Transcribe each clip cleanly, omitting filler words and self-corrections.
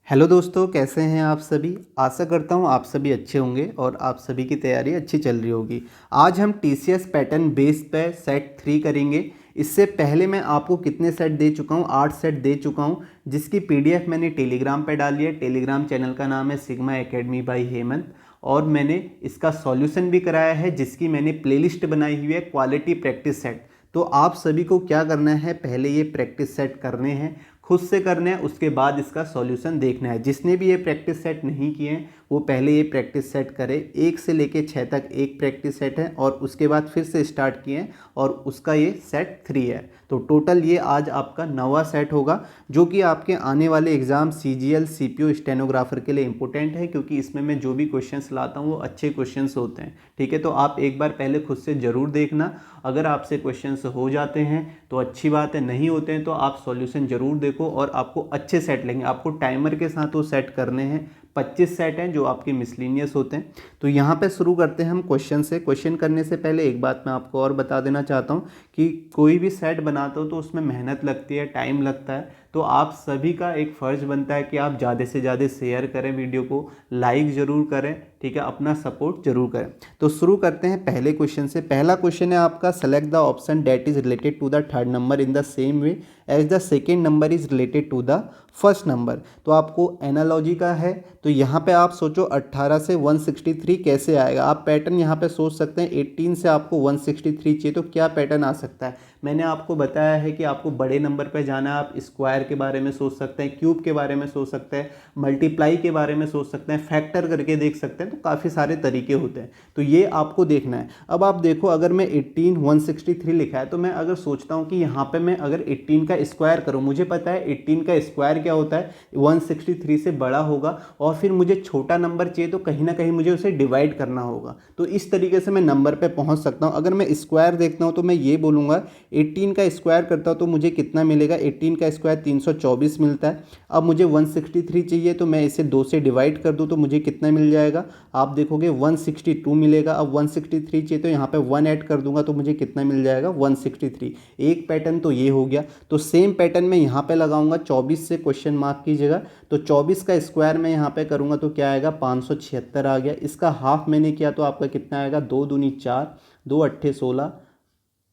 Hello दोस्तों, कैसे हैं आप सभी। आशा करता हूं आप सभी अच्छे होंगे और आप सभी की तैयारी अच्छी चल रही होगी। आज हम टीसीएस पैटर्न बेस पे सेट 3 करेंगे। इससे पहले मैं आपको कितने सेट दे चुका हूं, 8 सेट दे चुका हूं, जिसकी पीडीएफ मैंने टेलीग्राम पे डाली है। टेलीग्राम चैनल का नाम है सिग्मा एकेडमी बाय हेमंत, और मैंने इसका सॉल्यूशन भी कराया है, जिसकी मैंने प्लेलिस्ट बनाई हुई है क्वालिटी प्रैक्टिस सेट। तो आप सभी को क्या करना है, पहले ये प्रैक्टिस सेट करने हैं, खुद से करना है, उसके बाद इसका सॉल्यूशन देखना है। जिसने भी ये प्रैक्टिस सेट नहीं किए हैं वो पहले ये प्रैक्टिस सेट करें। 1 से लेके 6 तक एक प्रैक्टिस सेट है और उसके बाद फिर से स्टार्ट किए हैं और उसका ये सेट 3 है। तो टोटल ये आज आपका 9वां सेट होगा, जो कि आपके आने वाले एग्जाम सीजीएल सीपीओ स्टेनोग्राफर के लिए इंपॉर्टेंट है, क्योंकि इसमें मैं जो भी क्वेश्चंस लाता हूँ वो अच्छे क्वेश्चंस होते हैं। ठीक है, तो आप एक बार पहले खुद से ज़रूर देखना। अगर आपसे क्वेश्चंस हो जाते हैं तो अच्छी बात है, नहीं होते हैं तो आप सॉल्यूशन ज़रूर देखो और आपको अच्छे सेट लेंगे। आपको टाइमर के साथ वो सेट करने हैं। 25 सेट हैं जो आपके मिसलिनियस होते हैं। तो यहाँ पे शुरू करते हैं हम क्वेश्चन से। क्वेश्चन करने से पहले एक बात मैं आपको और बता देना चाहता हूँ कि कोई भी सेट बनाते हो तो उसमें मेहनत लगती है, टाइम लगता है। तो आप सभी का एक फ़र्ज़ बनता है कि आप ज़्यादा से ज़्यादा शेयर करें वीडियो को, लाइक ज़रूर करें, ठीक है, अपना सपोर्ट जरूर करें। तो शुरू करते हैं पहले क्वेश्चन से। पहला क्वेश्चन है आपका, select the option that is related to the third number in the same way as the second number is related to the first number. तो आपको एनालॉजी का है, तो यहाँ पे आप सोचो 18 से 163 कैसे आएगा। आप पैटर्न यहाँ पे सोच सकते हैं, 18 से आपको 163 चाहिए तो क्या पैटर्न आ सकता है। मैंने आपको बताया है कि आपको बड़े नंबर पे जाना है। आप स्क्वायर के बारे में सोच सकते हैं, क्यूब के बारे में सोच सकते हैं, मल्टीप्लाई के बारे में सोच सकते हैं, फैक्टर करके देख सकते हैं। तो काफ़ी सारे तरीके होते हैं, तो ये आपको देखना है। अब आप देखो, अगर मैं 18 163 लिखा है तो मैं अगर सोचता हूँ कि यहाँ पे मैं अगर 18 का स्क्वायर करूँ, मुझे पता है 18 का स्क्वायर क्या होता है, 163 से बड़ा होगा, और फिर मुझे छोटा नंबर चाहिए तो कहीं ना कहीं मुझे उसे डिवाइड करना होगा। तो इस तरीके से मैं नंबर पे पहुँच सकता हूँ। अगर मैं स्क्वायर देखता हूँ तो मैं ये बोलूँगा 18 का स्क्वायर करता हूँ तो मुझे कितना मिलेगा, 18 का स्क्वायर 324 मिलता है। अब मुझे 163 चाहिए तो मैं इसे 2 से डिवाइड कर दूँ तो मुझे कितना मिल जाएगा, आप देखोगे 162 मिलेगा। अब 163 चाहिए तो यहाँ पे 1 ऐड कर दूंगा तो मुझे कितना मिल जाएगा, 163। एक पैटर्न तो ये हो गया। तो सेम पैटर्न मैं यहाँ पे लगाऊंगा, 24 से क्वेश्चन मार्क की जगह। तो 24 का स्क्वायर मैं यहाँ पे करूँगा तो क्या आएगा, 576 आ गया। इसका हाफ मैंने किया तो आपका कितना आएगा, 2 दूनी 4, 2 अट्ठे 16,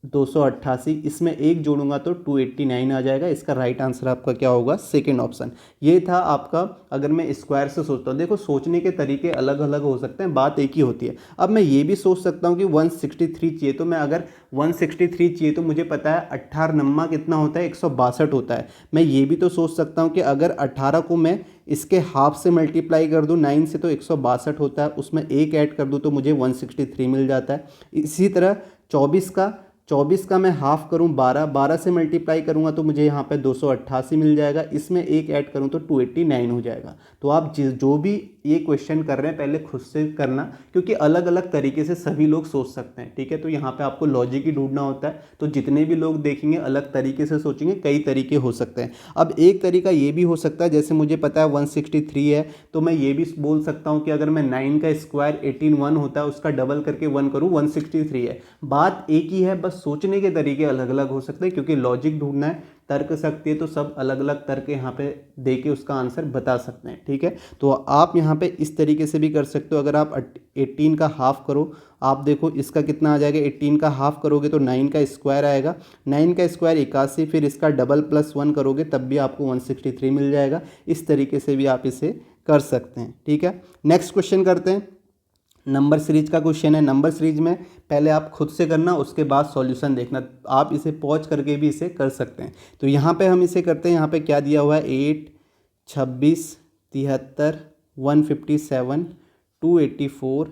288। इसमें एक जोड़ूंगा तो 289 आ जाएगा। इसका राइट आंसर आपका क्या होगा, सेकेंड ऑप्शन। ये था आपका, अगर मैं स्क्वायर से सोचता हूँ। देखो, सोचने के तरीके अलग अलग हो सकते हैं, बात एक ही होती है। अब मैं ये भी सोच सकता हूँ कि 163 चाहिए, तो मैं अगर 163 चाहिए तो मुझे पता है 18 नम्मा कितना होता है, 162 होता है। मैं ये भी तो सोच सकता हूँ कि अगर 18 को मैं इसके हाफ से मल्टीप्लाई कर दूँ 9 से तो 162 होता है, उसमें एक ऐड कर दूँ तो मुझे 163 मिल जाता है। इसी तरह 24 का मैं हाफ करूं 12 से मल्टीप्लाई करूंगा तो मुझे यहाँ पे 288 मिल जाएगा। इसमें एक ऐड करूं तो 289 हो जाएगा। तो आप जो भी ये क्वेश्चन कर रहे हैं पहले खुद से करना, क्योंकि अलग अलग तरीके से सभी लोग सोच सकते हैं। ठीक है, तो यहाँ पे आपको लॉजिक ही ढूंढना होता है। तो जितने भी लोग देखेंगे अलग तरीके से सोचेंगे, कई तरीके हो सकते हैं। अब एक तरीका ये भी हो सकता है, जैसे मुझे पता है 163 है तो मैं ये भी बोल सकता हूँ कि अगर मैं 9 का स्क्वायर 18 1 होता है उसका डबल करके 1 करूँ, 163 है। बात एक ही है, बस सोचने के तरीके अलग अलग हो सकते हैं, क्योंकि लॉजिक ढूंढना है, तर्क शक्ति है, तो सब अलग अलग तर्क यहाँ पे दे के उसका आंसर बता सकते हैं। ठीक है, तो आप यहाँ पे इस तरीके से भी कर सकते हो। अगर आप 18 का हाफ करो, आप देखो इसका कितना आ जाएगा, 18 का हाफ करोगे तो 9 का स्क्वायर आएगा, 9 का स्क्वायर 81, फिर इसका डबल प्लस 1 करोगे तब भी आपको 163 मिल जाएगा। इस तरीके से भी आप इसे कर सकते हैं। ठीक है, नेक्स्ट क्वेश्चन करते हैं। नंबर सीरीज का क्वेश्चन है। नंबर सीरीज में पहले आप खुद से करना, उसके बाद सॉल्यूशन देखना। आप इसे पॉज करके भी इसे कर सकते हैं। तो यहाँ पे हम इसे करते हैं। यहाँ पे क्या दिया हुआ है, 8, 26, 73, 157, 284,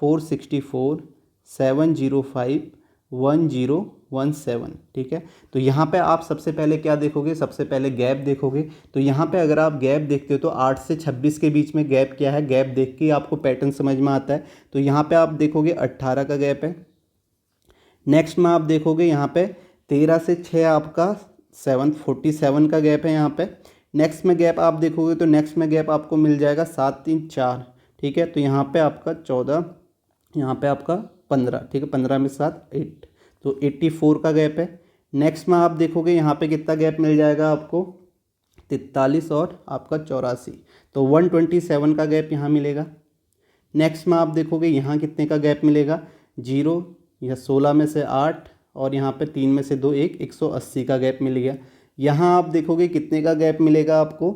464, 705, 1017। ठीक है, तो यहाँ पे आप सबसे पहले क्या देखोगे, सबसे पहले गैप देखोगे। तो यहाँ पे अगर आप गैप देखते हो तो 8 से 26 के बीच में गैप क्या है, गैप देख के आपको पैटर्न समझ में आता है। तो यहाँ पे आप देखोगे 18 का गैप है। नेक्स्ट में आप देखोगे यहाँ पे 13 से 6 आपका 47 का गैप है यहाँ पे। नेक्स्ट में गैप आप देखोगे तो नेक्स्ट में गैप आपको मिल जाएगा 7 3 4। ठीक है, तो यहाँ पे आपका 14, यहाँ पे आपका 15। ठीक है, 15 में 7 8, तो 84 का गैप है। नेक्स्ट में आप देखोगे यहाँ पे कितना गैप मिल जाएगा आपको, 43 और आपका 84, तो 127 का गैप यहाँ मिलेगा। नेक्स्ट में आप देखोगे यहाँ कितने का गैप मिलेगा, 0 या 16 में से 8 और यहाँ पे 3 में से 2 180 का गैप मिल गया। यहाँ आप देखोगे कितने का गैप मिलेगा आपको,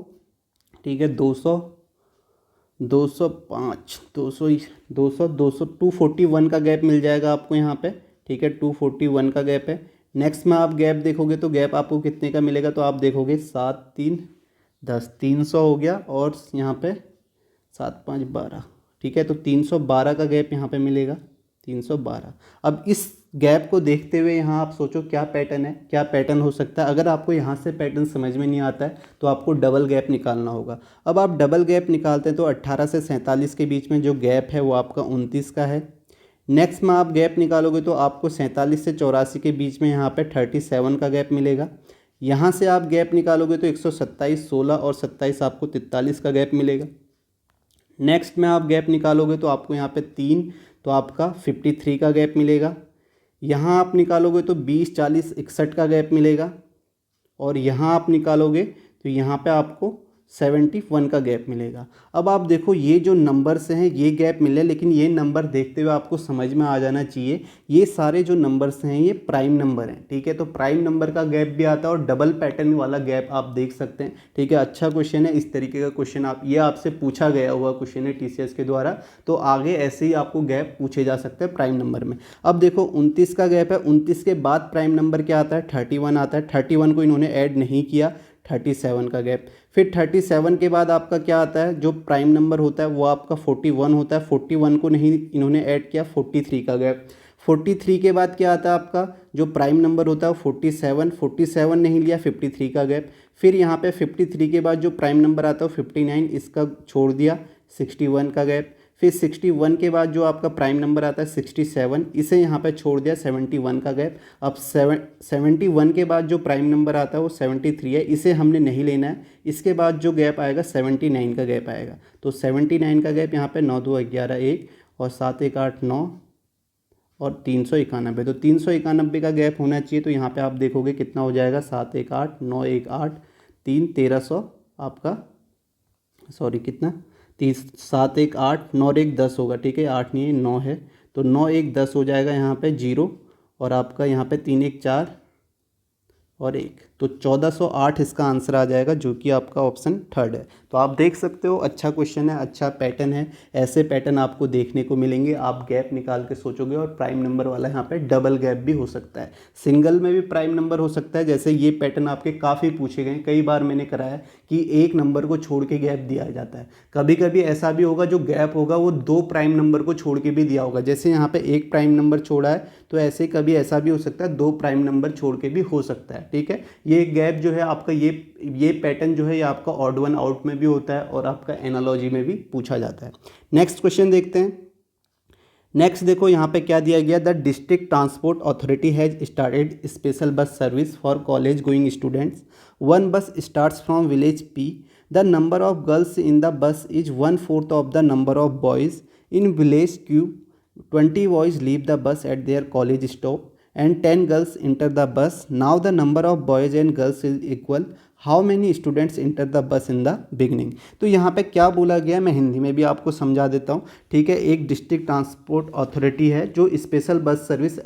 ठीक है, 200, 205, 200, 200, 200, 241 का गैप मिल जाएगा आपको यहाँ पे, ठीक है, 241 का गैप है। नेक्स्ट में आप गैप देखोगे तो गैप आपको कितने का मिलेगा, तो आप देखोगे 7 3 10, 300 हो गया और यहाँ पे 7 5 12, ठीक है, तो 312 का गैप यहाँ पे मिलेगा, 312। अब इस गैप को देखते हुए यहाँ आप सोचो क्या पैटर्न है, क्या पैटर्न हो सकता है। अगर आपको यहाँ से पैटर्न समझ में नहीं आता है तो आपको डबल गैप निकालना होगा। अब आप डबल गैप निकालते हैं तो 18 से 47 के बीच में जो गैप है वो आपका 29 का है। नेक्स्ट में आप गैप निकालोगे तो आपको 47 से 84 के बीच में यहाँ पे 37 का गैप मिलेगा। यहाँ से आप गैप निकालोगे तो 127, 16 और 27 आपको 43 का गैप मिलेगा। नेक्स्ट में आप गैप निकालोगे तो आपको यहाँ पे 3, तो आपका 53 का गैप मिलेगा। यहाँ आप निकालोगे तो 20, 40, 61 का गैप मिलेगा और यहाँ आप निकालोगे तो यहाँ पे आपको 71 का गैप मिलेगा। अब आप देखो ये जो नंबर्स हैं ये गैप मिले, लेकिन ये नंबर देखते हुए आपको समझ में आ जाना चाहिए ये सारे जो नंबर्स हैं ये प्राइम नंबर हैं, ठीक है। तो प्राइम नंबर का गैप भी आता है और डबल पैटर्न वाला गैप आप देख सकते हैं, ठीक है। अच्छा क्वेश्चन है, इस तरीके का क्वेश्चन आप ये आपसे पूछा गया हुआ क्वेश्चन है TCS के द्वारा, तो आगे ऐसे ही आपको गैप पूछे जा सकते हैं प्राइम नंबर में। अब देखो 29 का गैप है, 29 के बाद प्राइम नंबर क्या आता है, 31 आता है। 31 को इन्होंने ऐड नहीं किया, 37 का गैप। फिर 37 के बाद आपका क्या आता है, जो प्राइम नंबर होता है वो आपका 41 होता है। 41 को नहीं इन्होंने ऐड किया, 43 का गैप। 43 के बाद क्या आता है आपका जो प्राइम नंबर होता है 47, 47 नहीं लिया, 53 का गैप। फिर यहाँ पे 53 के बाद जो प्राइम नंबर आता है 59, इसका छोड़ दिया, 61 का गैप। फिर 61 के बाद जो आपका प्राइम नंबर आता है 67, इसे यहाँ पे छोड़ दिया, 71 का गैप। अब 71 के बाद जो प्राइम नंबर आता है वो 73 है, इसे हमने नहीं लेना है। इसके बाद जो गैप आएगा 79 का गैप आएगा, तो 79 का गैप यहाँ पे 9 2 11 1 और 7 1 8 9 और 391, तो 391 का गैप होना चाहिए। तो यहाँ पे आप देखोगे कितना हो जाएगा, 7 1 8 9 1 8 3 1300 आपका, सॉरी कितना, 7 1 8 9 1 10 होगा, ठीक है, 8 नहीं है 9 है, तो 9 1 10 हो जाएगा यहाँ पे 0 और आपका यहाँ पे 3 1 4 और 1, तो 1408 इसका आंसर आ जाएगा, जो कि आपका ऑप्शन थर्ड है। तो आप देख सकते हो अच्छा क्वेश्चन है, अच्छा पैटर्न है। ऐसे पैटर्न आपको देखने को मिलेंगे, आप गैप निकाल के सोचोगे। और प्राइम नंबर वाला यहाँ पे डबल गैप भी हो सकता है, सिंगल में भी प्राइम नंबर हो सकता है। जैसे ये पैटर्न आपके काफ़ी पूछे गए, कई बार मैंने कराया कि एक नंबर को छोड़ के गैप दिया जाता है। कभी कभी ऐसा भी होगा जो गैप होगा वो 2 प्राइम नंबर को छोड़ के भी दिया होगा, जैसे यहाँ पे 1 प्राइम नंबर छोड़ा है, तो ऐसे कभी ऐसा भी हो सकता है 2 प्राइम नंबर छोड़ के भी हो सकता है, ठीक है। ये गैप जो है आपका, ये पैटर्न जो है ये आपका ऑड वन आउट में भी होता है और आपका एनालॉजी में भी पूछा जाता है। नेक्स्ट क्वेश्चन देखते हैं। नेक्स्ट देखो यहाँ पे क्या दिया गया, the district transport authority has started special bus service for college going students. One bus starts from village P. The number of girls in the bus is 1/4 of the number of boys in village Q. 20 boys leave the bus at their college stop and 10 girls enter the bus. Now the number of boys and girls is equal. How many students enter the bus in the beginning? तो यहाँ पे क्या बोला गया, मैं हिंदी में भी आपको समझा देता हूँ, ठीक है। एक डिस्ट्रिक्ट ट्रांसपोर्ट अथॉरिटी है जो स्पेशल बस सर्विस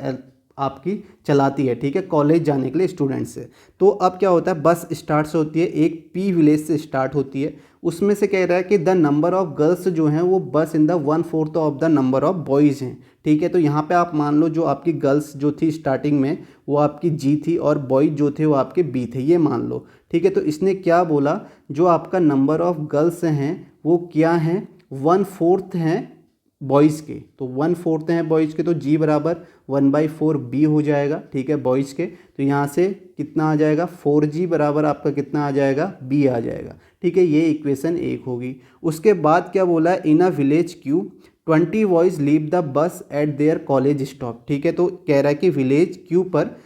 आपकी चलाती है, ठीक है, कॉलेज जाने के लिए स्टूडेंट से। तो अब क्या होता है, बस स्टार्ट से होती है, एक P विलेज से स्टार्ट होती है। उसमें से कह रहा है कि द नंबर ऑफ गर्ल्स जो हैं वो बस in the 1/4 of the number of boys हैं, ठीक है। तो यहाँ पे आप मान लो जो आपकी गर्ल्स जो थी स्टार्टिंग में वो आपकी G थी और बॉयज़ जो थे वो आपके B थे, ये मान लो, ठीक है। तो इसने क्या बोला, जो आपका नंबर ऑफ गर्ल्स हैं वो क्या हैं, 1/4 हैं बॉयज़ के, तो 1/4 हैं बॉयज़ के, तो G बराबर 1/4 B हो जाएगा, ठीक है, बॉयज़ के। तो यहाँ से कितना आ जाएगा, 4G बराबर आपका कितना आ जाएगा, B आ जाएगा, ठीक है। ये इक्वेशन 1 होगी। उसके बाद क्या बोला है, in a village Q 20 boys leave the bus at their college stop, ठीक है। तो कह रहा है कि विलेज Q पर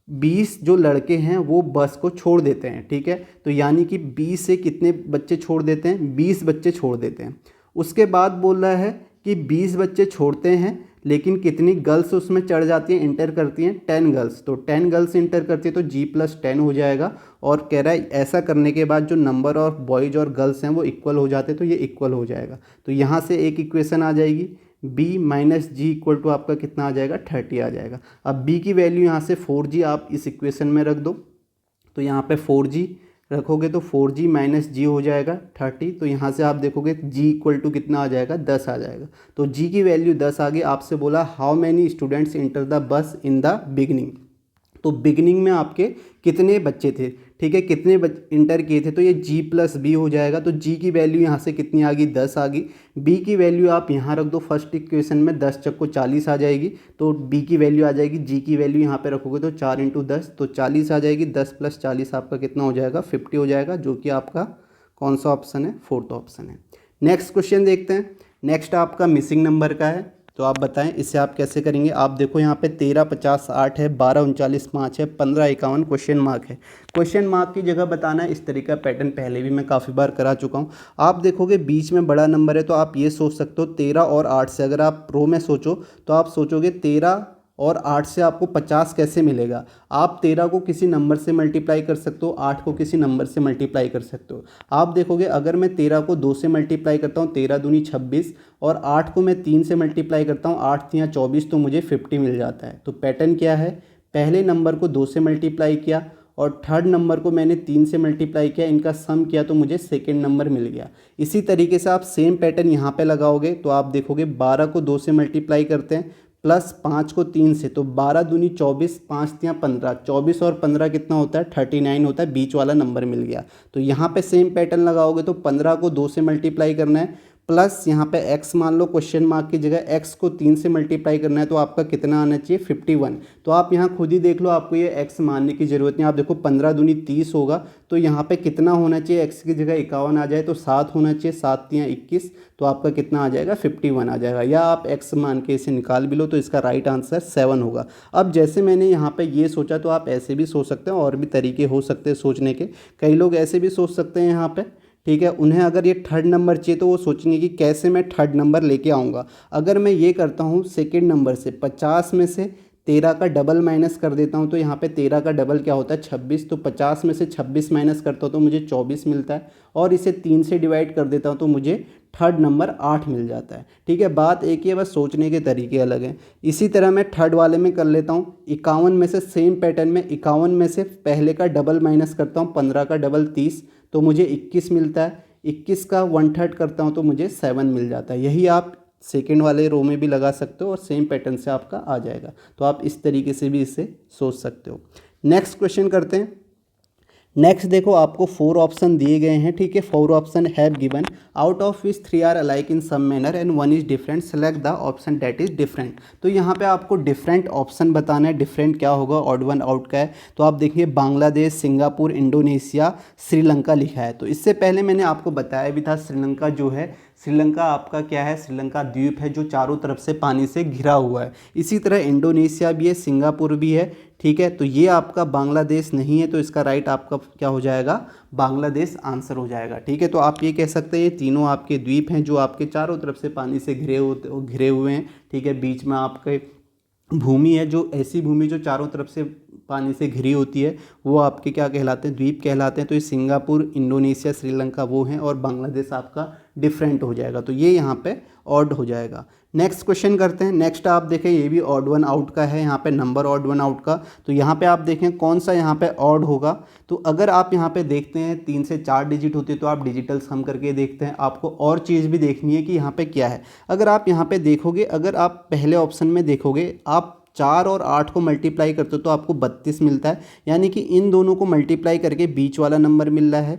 20 जो लड़के हैं वो बस को छोड़ देते हैं, ठीक है। तो यानी कि 20 से कितने बच्चे छोड़ देते हैं, 20 बच्चे छोड़ देते हैं। उसके बाद बोल रहा है कि 20 बच्चे छोड़ते हैं लेकिन कितनी गर्ल्स उसमें चढ़ जाती हैं, इंटर करती हैं? 10 गर्ल्स। तो 10 गर्ल्स इंटर करती है तो G+10 हो जाएगा। और कह रहा है ऐसा करने के बाद जो नंबर ऑफ बॉयज़ और गर्ल्स हैं वो इक्वल हो जाते हैं, तो ये इक्वल हो जाएगा। तो यहाँ से एक इक्वेशन आ जाएगी, B-G इक्वल टू आपका कितना आ जाएगा? 30 आ जाएगा। अब B की वैल्यू यहाँ से 4G आप इस इक्वेशन में रख दो, तो यहाँ पे 4G रखोगे तो 4G - G हो जाएगा 30। तो यहाँ से आप देखोगे G इक्वल टू कितना आ जाएगा? 10 आ जाएगा। तो G की वैल्यू 10 आ गई। आपसे बोला how many students enter the bus in the beginning. तो बिगनिंग में आपके कितने बच्चे थे, ठीक है, कितने इंटर किए थे, तो ये G+B हो जाएगा। तो G की वैल्यू यहाँ से कितनी आ गई? 10 आ गई। B की वैल्यू आप यहाँ रख दो, फर्स्ट इक्वेशन में 10 चक्को 40 आ जाएगी, तो B की वैल्यू आ जाएगी। G की वैल्यू यहाँ पे रखोगे तो 4 × 10 तो 40 आ जाएगी। 10 + 40 आपका कितना हो जाएगा? 50 हो जाएगा, जो कि आपका कौन सा ऑप्शन है? 4th ऑप्शन है। नेक्स्ट क्वेश्चन देखते हैं। नेक्स्ट आपका मिसिंग नंबर का है, तो आप बताएं इसे आप कैसे करेंगे। आप देखो यहाँ पे 13, 50, 8 है, 12, 39, 5 है, 15, 51 क्वेश्चन मार्क है। क्वेश्चन मार्क की जगह बताना है। इस तरीका पैटर्न पहले भी मैं काफ़ी बार करा चुका हूँ। आप देखोगे बीच में बड़ा नंबर है तो आप ये सोच सकते हो 13 और 8 से, अगर आप रो में सोचो तो आप सोचोगे 13 और 8 से आपको 50 कैसे मिलेगा। आप 13 को किसी नंबर से मल्टीप्लाई कर सकते हो, 8 को किसी नंबर से मल्टीप्लाई कर सकते हो। आप देखोगे अगर मैं 13 को 2 से मल्टीप्लाई करता हूँ, 13 दूनी 26, और 8 को मैं 3 से मल्टीप्लाई करता हूँ, 8 तियाँ 24, तो मुझे 50 मिल जाता है। तो पैटर्न क्या है? पहले नंबर को 2 से मल्टीप्लाई किया और थर्ड नंबर को मैंने 3 से मल्टीप्लाई किया, इनका सम किया तो मुझे सेकेंड नंबर मिल गया। इसी तरीके से आप सेम पैटर्न यहाँ पे लगाओगे तो आप देखोगे 12 को 2 से मल्टीप्लाई करते हैं प्लस 5 को 3 से, तो 12 दूनी 24, 5 तियाँ 15, 24 और 15 कितना होता है? 39 होता है। बीच वाला नंबर मिल गया। तो यहाँ पे सेम पैटर्न लगाओगे तो 15 को 2 से मल्टीप्लाई करना है प्लस यहाँ पे x मान लो, क्वेश्चन मार्क की जगह x को 3 से मल्टीप्लाई करना है, तो आपका कितना आना चाहिए? 51। तो आप यहाँ खुद ही देख लो, आपको ये x मानने की ज़रूरत नहीं। आप देखो 15 दूनी 30 होगा, तो यहाँ पे कितना होना चाहिए? x की जगह 51 आ जाए तो 7 होना चाहिए, 7 तियाँ 21, तो आपका कितना आ जाएगा? 51 आ जाएगा। या आप x मान के इसे निकाल भी लो तो इसका राइट आंसर 7 होगा। अब जैसे मैंने यहाँ पर ये सोचा तो आप ऐसे भी सोच सकते हैं, और भी तरीके हो सकते हैं सोचने के। कई लोग ऐसे भी सोच सकते हैं यहाँ पर, ठीक है, उन्हें अगर ये थर्ड नंबर चाहिए तो वो सोचेंगे कि कैसे मैं थर्ड नंबर लेके आऊँगा। अगर मैं ये करता हूँ सेकंड नंबर से 50 में से 13 का डबल माइनस कर देता हूँ, तो यहाँ पे 13 का डबल क्या होता है? 26। तो 50 में से 26 माइनस करता हूँ तो मुझे 24 मिलता है, और इसे 3 से डिवाइड कर देता हूँ तो मुझे थर्ड नंबर 8 मिल जाता है। ठीक है, बात एक ही है, बस सोचने के तरीके अलग हैं। इसी तरह मैं थर्ड वाले में कर लेता हूँ। 51 में से सेम पैटर्न में 51 में से पहले का डबल माइनस करता हूँ, 15 का डबल 30, तो मुझे 21 मिलता है। 21 का 1/3 करता हूँ तो मुझे 7 मिल जाता है। यही आप सेकेंड वाले रो में भी लगा सकते हो और सेम पैटर्न से आपका आ जाएगा। तो आप इस तरीके से भी इसे सोच सकते हो। नेक्स्ट क्वेश्चन करते हैं। नेक्स्ट देखो, आपको 4 ऑप्शन दिए गए हैं, ठीक है। 4 option have given, out of which 3 are alike in some manner and 1 is different, select the option that is different. तो यहाँ पे आपको डिफरेंट ऑप्शन बताना है। डिफरेंट क्या होगा? ऑड वन आउट का है। तो आप देखिए बांग्लादेश, सिंगापुर, इंडोनेशिया, श्रीलंका लिखा है। तो इससे पहले मैंने आपको बताया भी था, श्रीलंका जो है, श्रीलंका आपका क्या है? श्रीलंका द्वीप है जो चारों तरफ से पानी से घिरा हुआ है। इसी तरह इंडोनेशिया भी है, सिंगापुर भी है, ठीक है। तो ये आपका बांग्लादेश नहीं है, तो इसका राइट आपका क्या हो जाएगा? बांग्लादेश आंसर हो जाएगा, ठीक है। तो आप ये कह सकते हैं ये तीनों आपके द्वीप हैं जो आपके चारों तरफ से पानी से घिरे हुए हैं, ठीक है। बीच में आपके भूमि है, जो ऐसी भूमि जो चारों तरफ से पानी से घिरी होती है, वो आपके क्या कहलाते हैं? द्वीप कहलाते हैं। तो ये सिंगापुर, इंडोनेशिया, श्रीलंका वो हैं, और बांग्लादेश आपका डिफरेंट हो जाएगा। तो ये यहाँ पे ऑड हो जाएगा। नेक्स्ट क्वेश्चन करते हैं। नेक्स्ट आप देखें, ये भी ऑड वन आउट का है, यहाँ पे नंबर ऑड वन आउट का। तो यहाँ पे आप देखें कौन सा यहाँ पे ऑड होगा। तो अगर आप यहाँ पे देखते हैं 3 से 4 डिजिट होती है तो आप डिजिटल सम करके देखते हैं। आपको और चीज़ भी देखनी है कि यहाँ पे क्या है। अगर आप यहाँ पे देखोगे, अगर आप पहले ऑप्शन में देखोगे, आप 4 और 8 को मल्टीप्लाई करते हो तो आपको 32 मिलता है, यानी कि इन दोनों को मल्टीप्लाई करके बीच वाला नंबर मिल रहा है,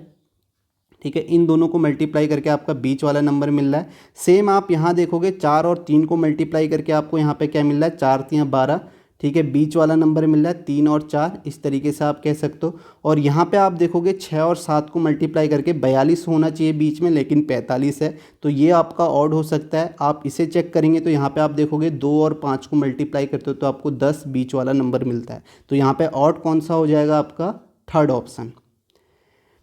ठीक है। इन दोनों को मल्टीप्लाई करके आपका बीच वाला नंबर मिल रहा है। सेम आप यहाँ देखोगे 4 और 3 को मल्टीप्लाई करके आपको यहाँ पे क्या मिल रहा है? 4 तियाँ 12, ठीक है। बीच वाला नंबर मिल रहा है 3 और 4, इस तरीके से आप कह सकते हो। और यहाँ पे आप देखोगे 6 और 7 को मल्टीप्लाई करके 42 होना चाहिए बीच में, लेकिन 45 है, तो ये आपका ऑड हो सकता है। आप इसे चेक करेंगे तो यहाँ पे आप देखोगे 2 और 5 को मल्टीप्लाई करते हो तो आपको 10 बीच वाला नंबर मिलता है। तो यहाँ पे ऑड कौन सा हो जाएगा? आपका थर्ड ऑप्शन।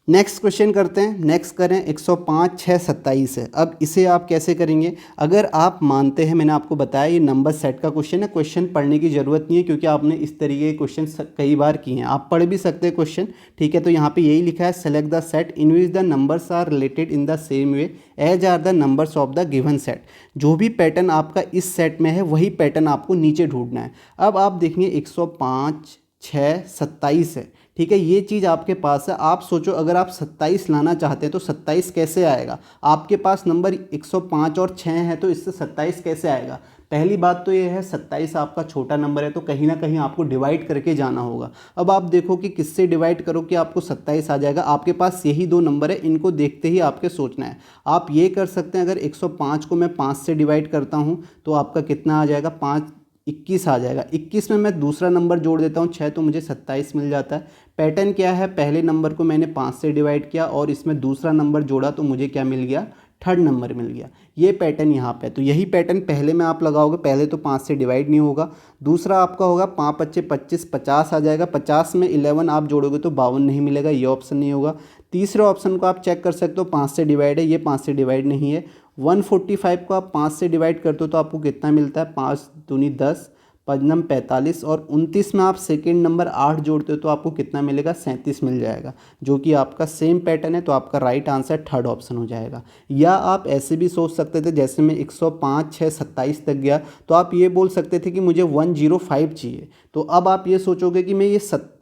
नेक्स्ट क्वेश्चन करते हैं। नेक्स्ट करें 105 6 27 है। अब इसे आप कैसे करेंगे? अगर आप मानते हैं, मैंने आपको बताया ये नंबर सेट का क्वेश्चन है, क्वेश्चन पढ़ने की ज़रूरत नहीं है क्योंकि आपने इस तरीके के क्वेश्चन कई बार किए हैं, आप पढ़ भी सकते हैं क्वेश्चन, ठीक है। तो यहाँ पे यही लिखा है, select the set in which the numbers are related in the same way as are the numbers of the given set. जो भी पैटर्न आपका इस सेट में है वही पैटर्न आपको नीचे ढूंढना है। अब आप देखिए 105 6 27 है, ठीक है। ये चीज़ आपके पास है। आप सोचो अगर आप 27 लाना चाहते हैं तो 27 कैसे आएगा? आपके पास नंबर 105 और 6 है तो इससे 27 कैसे आएगा? पहली बात तो ये है 27 आपका छोटा नंबर है तो कहीं ना कहीं आपको डिवाइड करके जाना होगा। अब आप देखो कि किससे डिवाइड करो कि आपको 27 आ जाएगा। आपके पास यही दो नंबर है, इनको देखते ही आपके सोचना है। आप ये कर सकते हैं, अगर 105 को मैं 5 से डिवाइड करता हूँ तो आपका कितना आ जाएगा? 5 21 आ जाएगा। 21 में मैं दूसरा नंबर जोड़ देता हूँ 6 तो मुझे 27 मिल जाता है। पैटर्न क्या है? पहले नंबर को मैंने 5 से डिवाइड किया और इसमें दूसरा नंबर जोड़ा तो मुझे क्या मिल गया? थर्ड नंबर मिल गया। ये पैटर्न यहाँ पे, तो यही पैटर्न पहले में आप लगाओगे। पहले तो 5 से डिवाइड नहीं होगा। दूसरा आपका होगा 5 5 25 50 आ जाएगा। 50 में 11 आप जोड़ोगे तो 52 नहीं मिलेगा, ये ऑप्शन नहीं होगा। तीसरे ऑप्शन को आप चेक कर सकते हो, 5 से डिवाइड है, ये 5 से डिवाइड नहीं है। 145 को आप 5 से डिवाइड करते हो तो आपको कितना मिलता है? 5 दूनी 10, 5 45 और 29 में आप सेकेंड नंबर 8 जोड़ते हो तो आपको कितना मिलेगा? 37 मिल जाएगा, जो कि आपका सेम पैटर्न है। तो आपका राइट आंसर थर्ड ऑप्शन हो जाएगा। या आप ऐसे भी सोच सकते थे, जैसे मैं 105 6 27 तक गया तो आप ये बोल सकते थे कि मुझे 105 चाहिए। तो अब आप ये सोचोगे कि मैं ये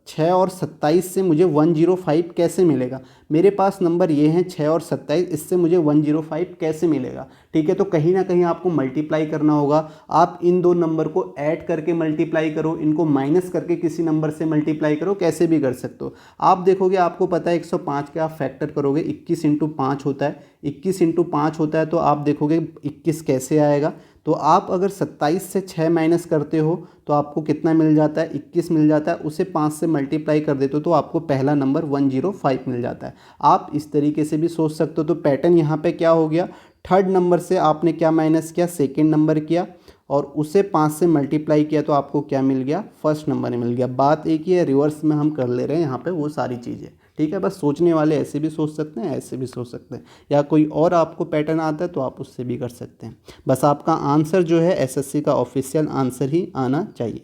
6 और 27 से मुझे 105 कैसे मिलेगा? मेरे पास नंबर ये हैं 6 और 27, इससे मुझे 105 कैसे मिलेगा? ठीक है, तो कहीं ना कहीं आपको मल्टीप्लाई करना होगा। आप इन दो नंबर को ऐड करके मल्टीप्लाई करो, इनको माइनस करके किसी नंबर से मल्टीप्लाई करो, कैसे भी कर सकते हो। आप देखोगे, आपको पता है 105 के आप फैक्टर करोगे, 21 इंटू 5 होता है। 21 इंटू 5 होता है तो आप देखोगे 21 कैसे आएगा। तो आप अगर 27 से 6 माइनस करते हो तो आपको कितना मिल जाता है? 21 मिल जाता है। उसे 5 से मल्टीप्लाई कर देते हो तो आपको पहला नंबर 105 मिल जाता है। आप इस तरीके से भी सोच सकते हो। तो पैटर्न यहाँ पे क्या हो गया? थर्ड नंबर से आपने क्या माइनस किया? सेकेंड नंबर किया और उसे 5 से मल्टीप्लाई किया तो आपको क्या मिल गया? फर्स्ट नंबर मिल गया। बात एक ही है, रिवर्स में हम कर ले रहे हैं यहाँ पे वो सारी चीज़ें, ठीक है। बस सोचने वाले ऐसे भी सोच सकते हैं, ऐसे भी सोच सकते हैं, या कोई और आपको पैटर्न आता है तो आप उससे भी कर सकते हैं। बस आपका आंसर जो है एसएससी का ऑफिशियल आंसर ही आना चाहिए।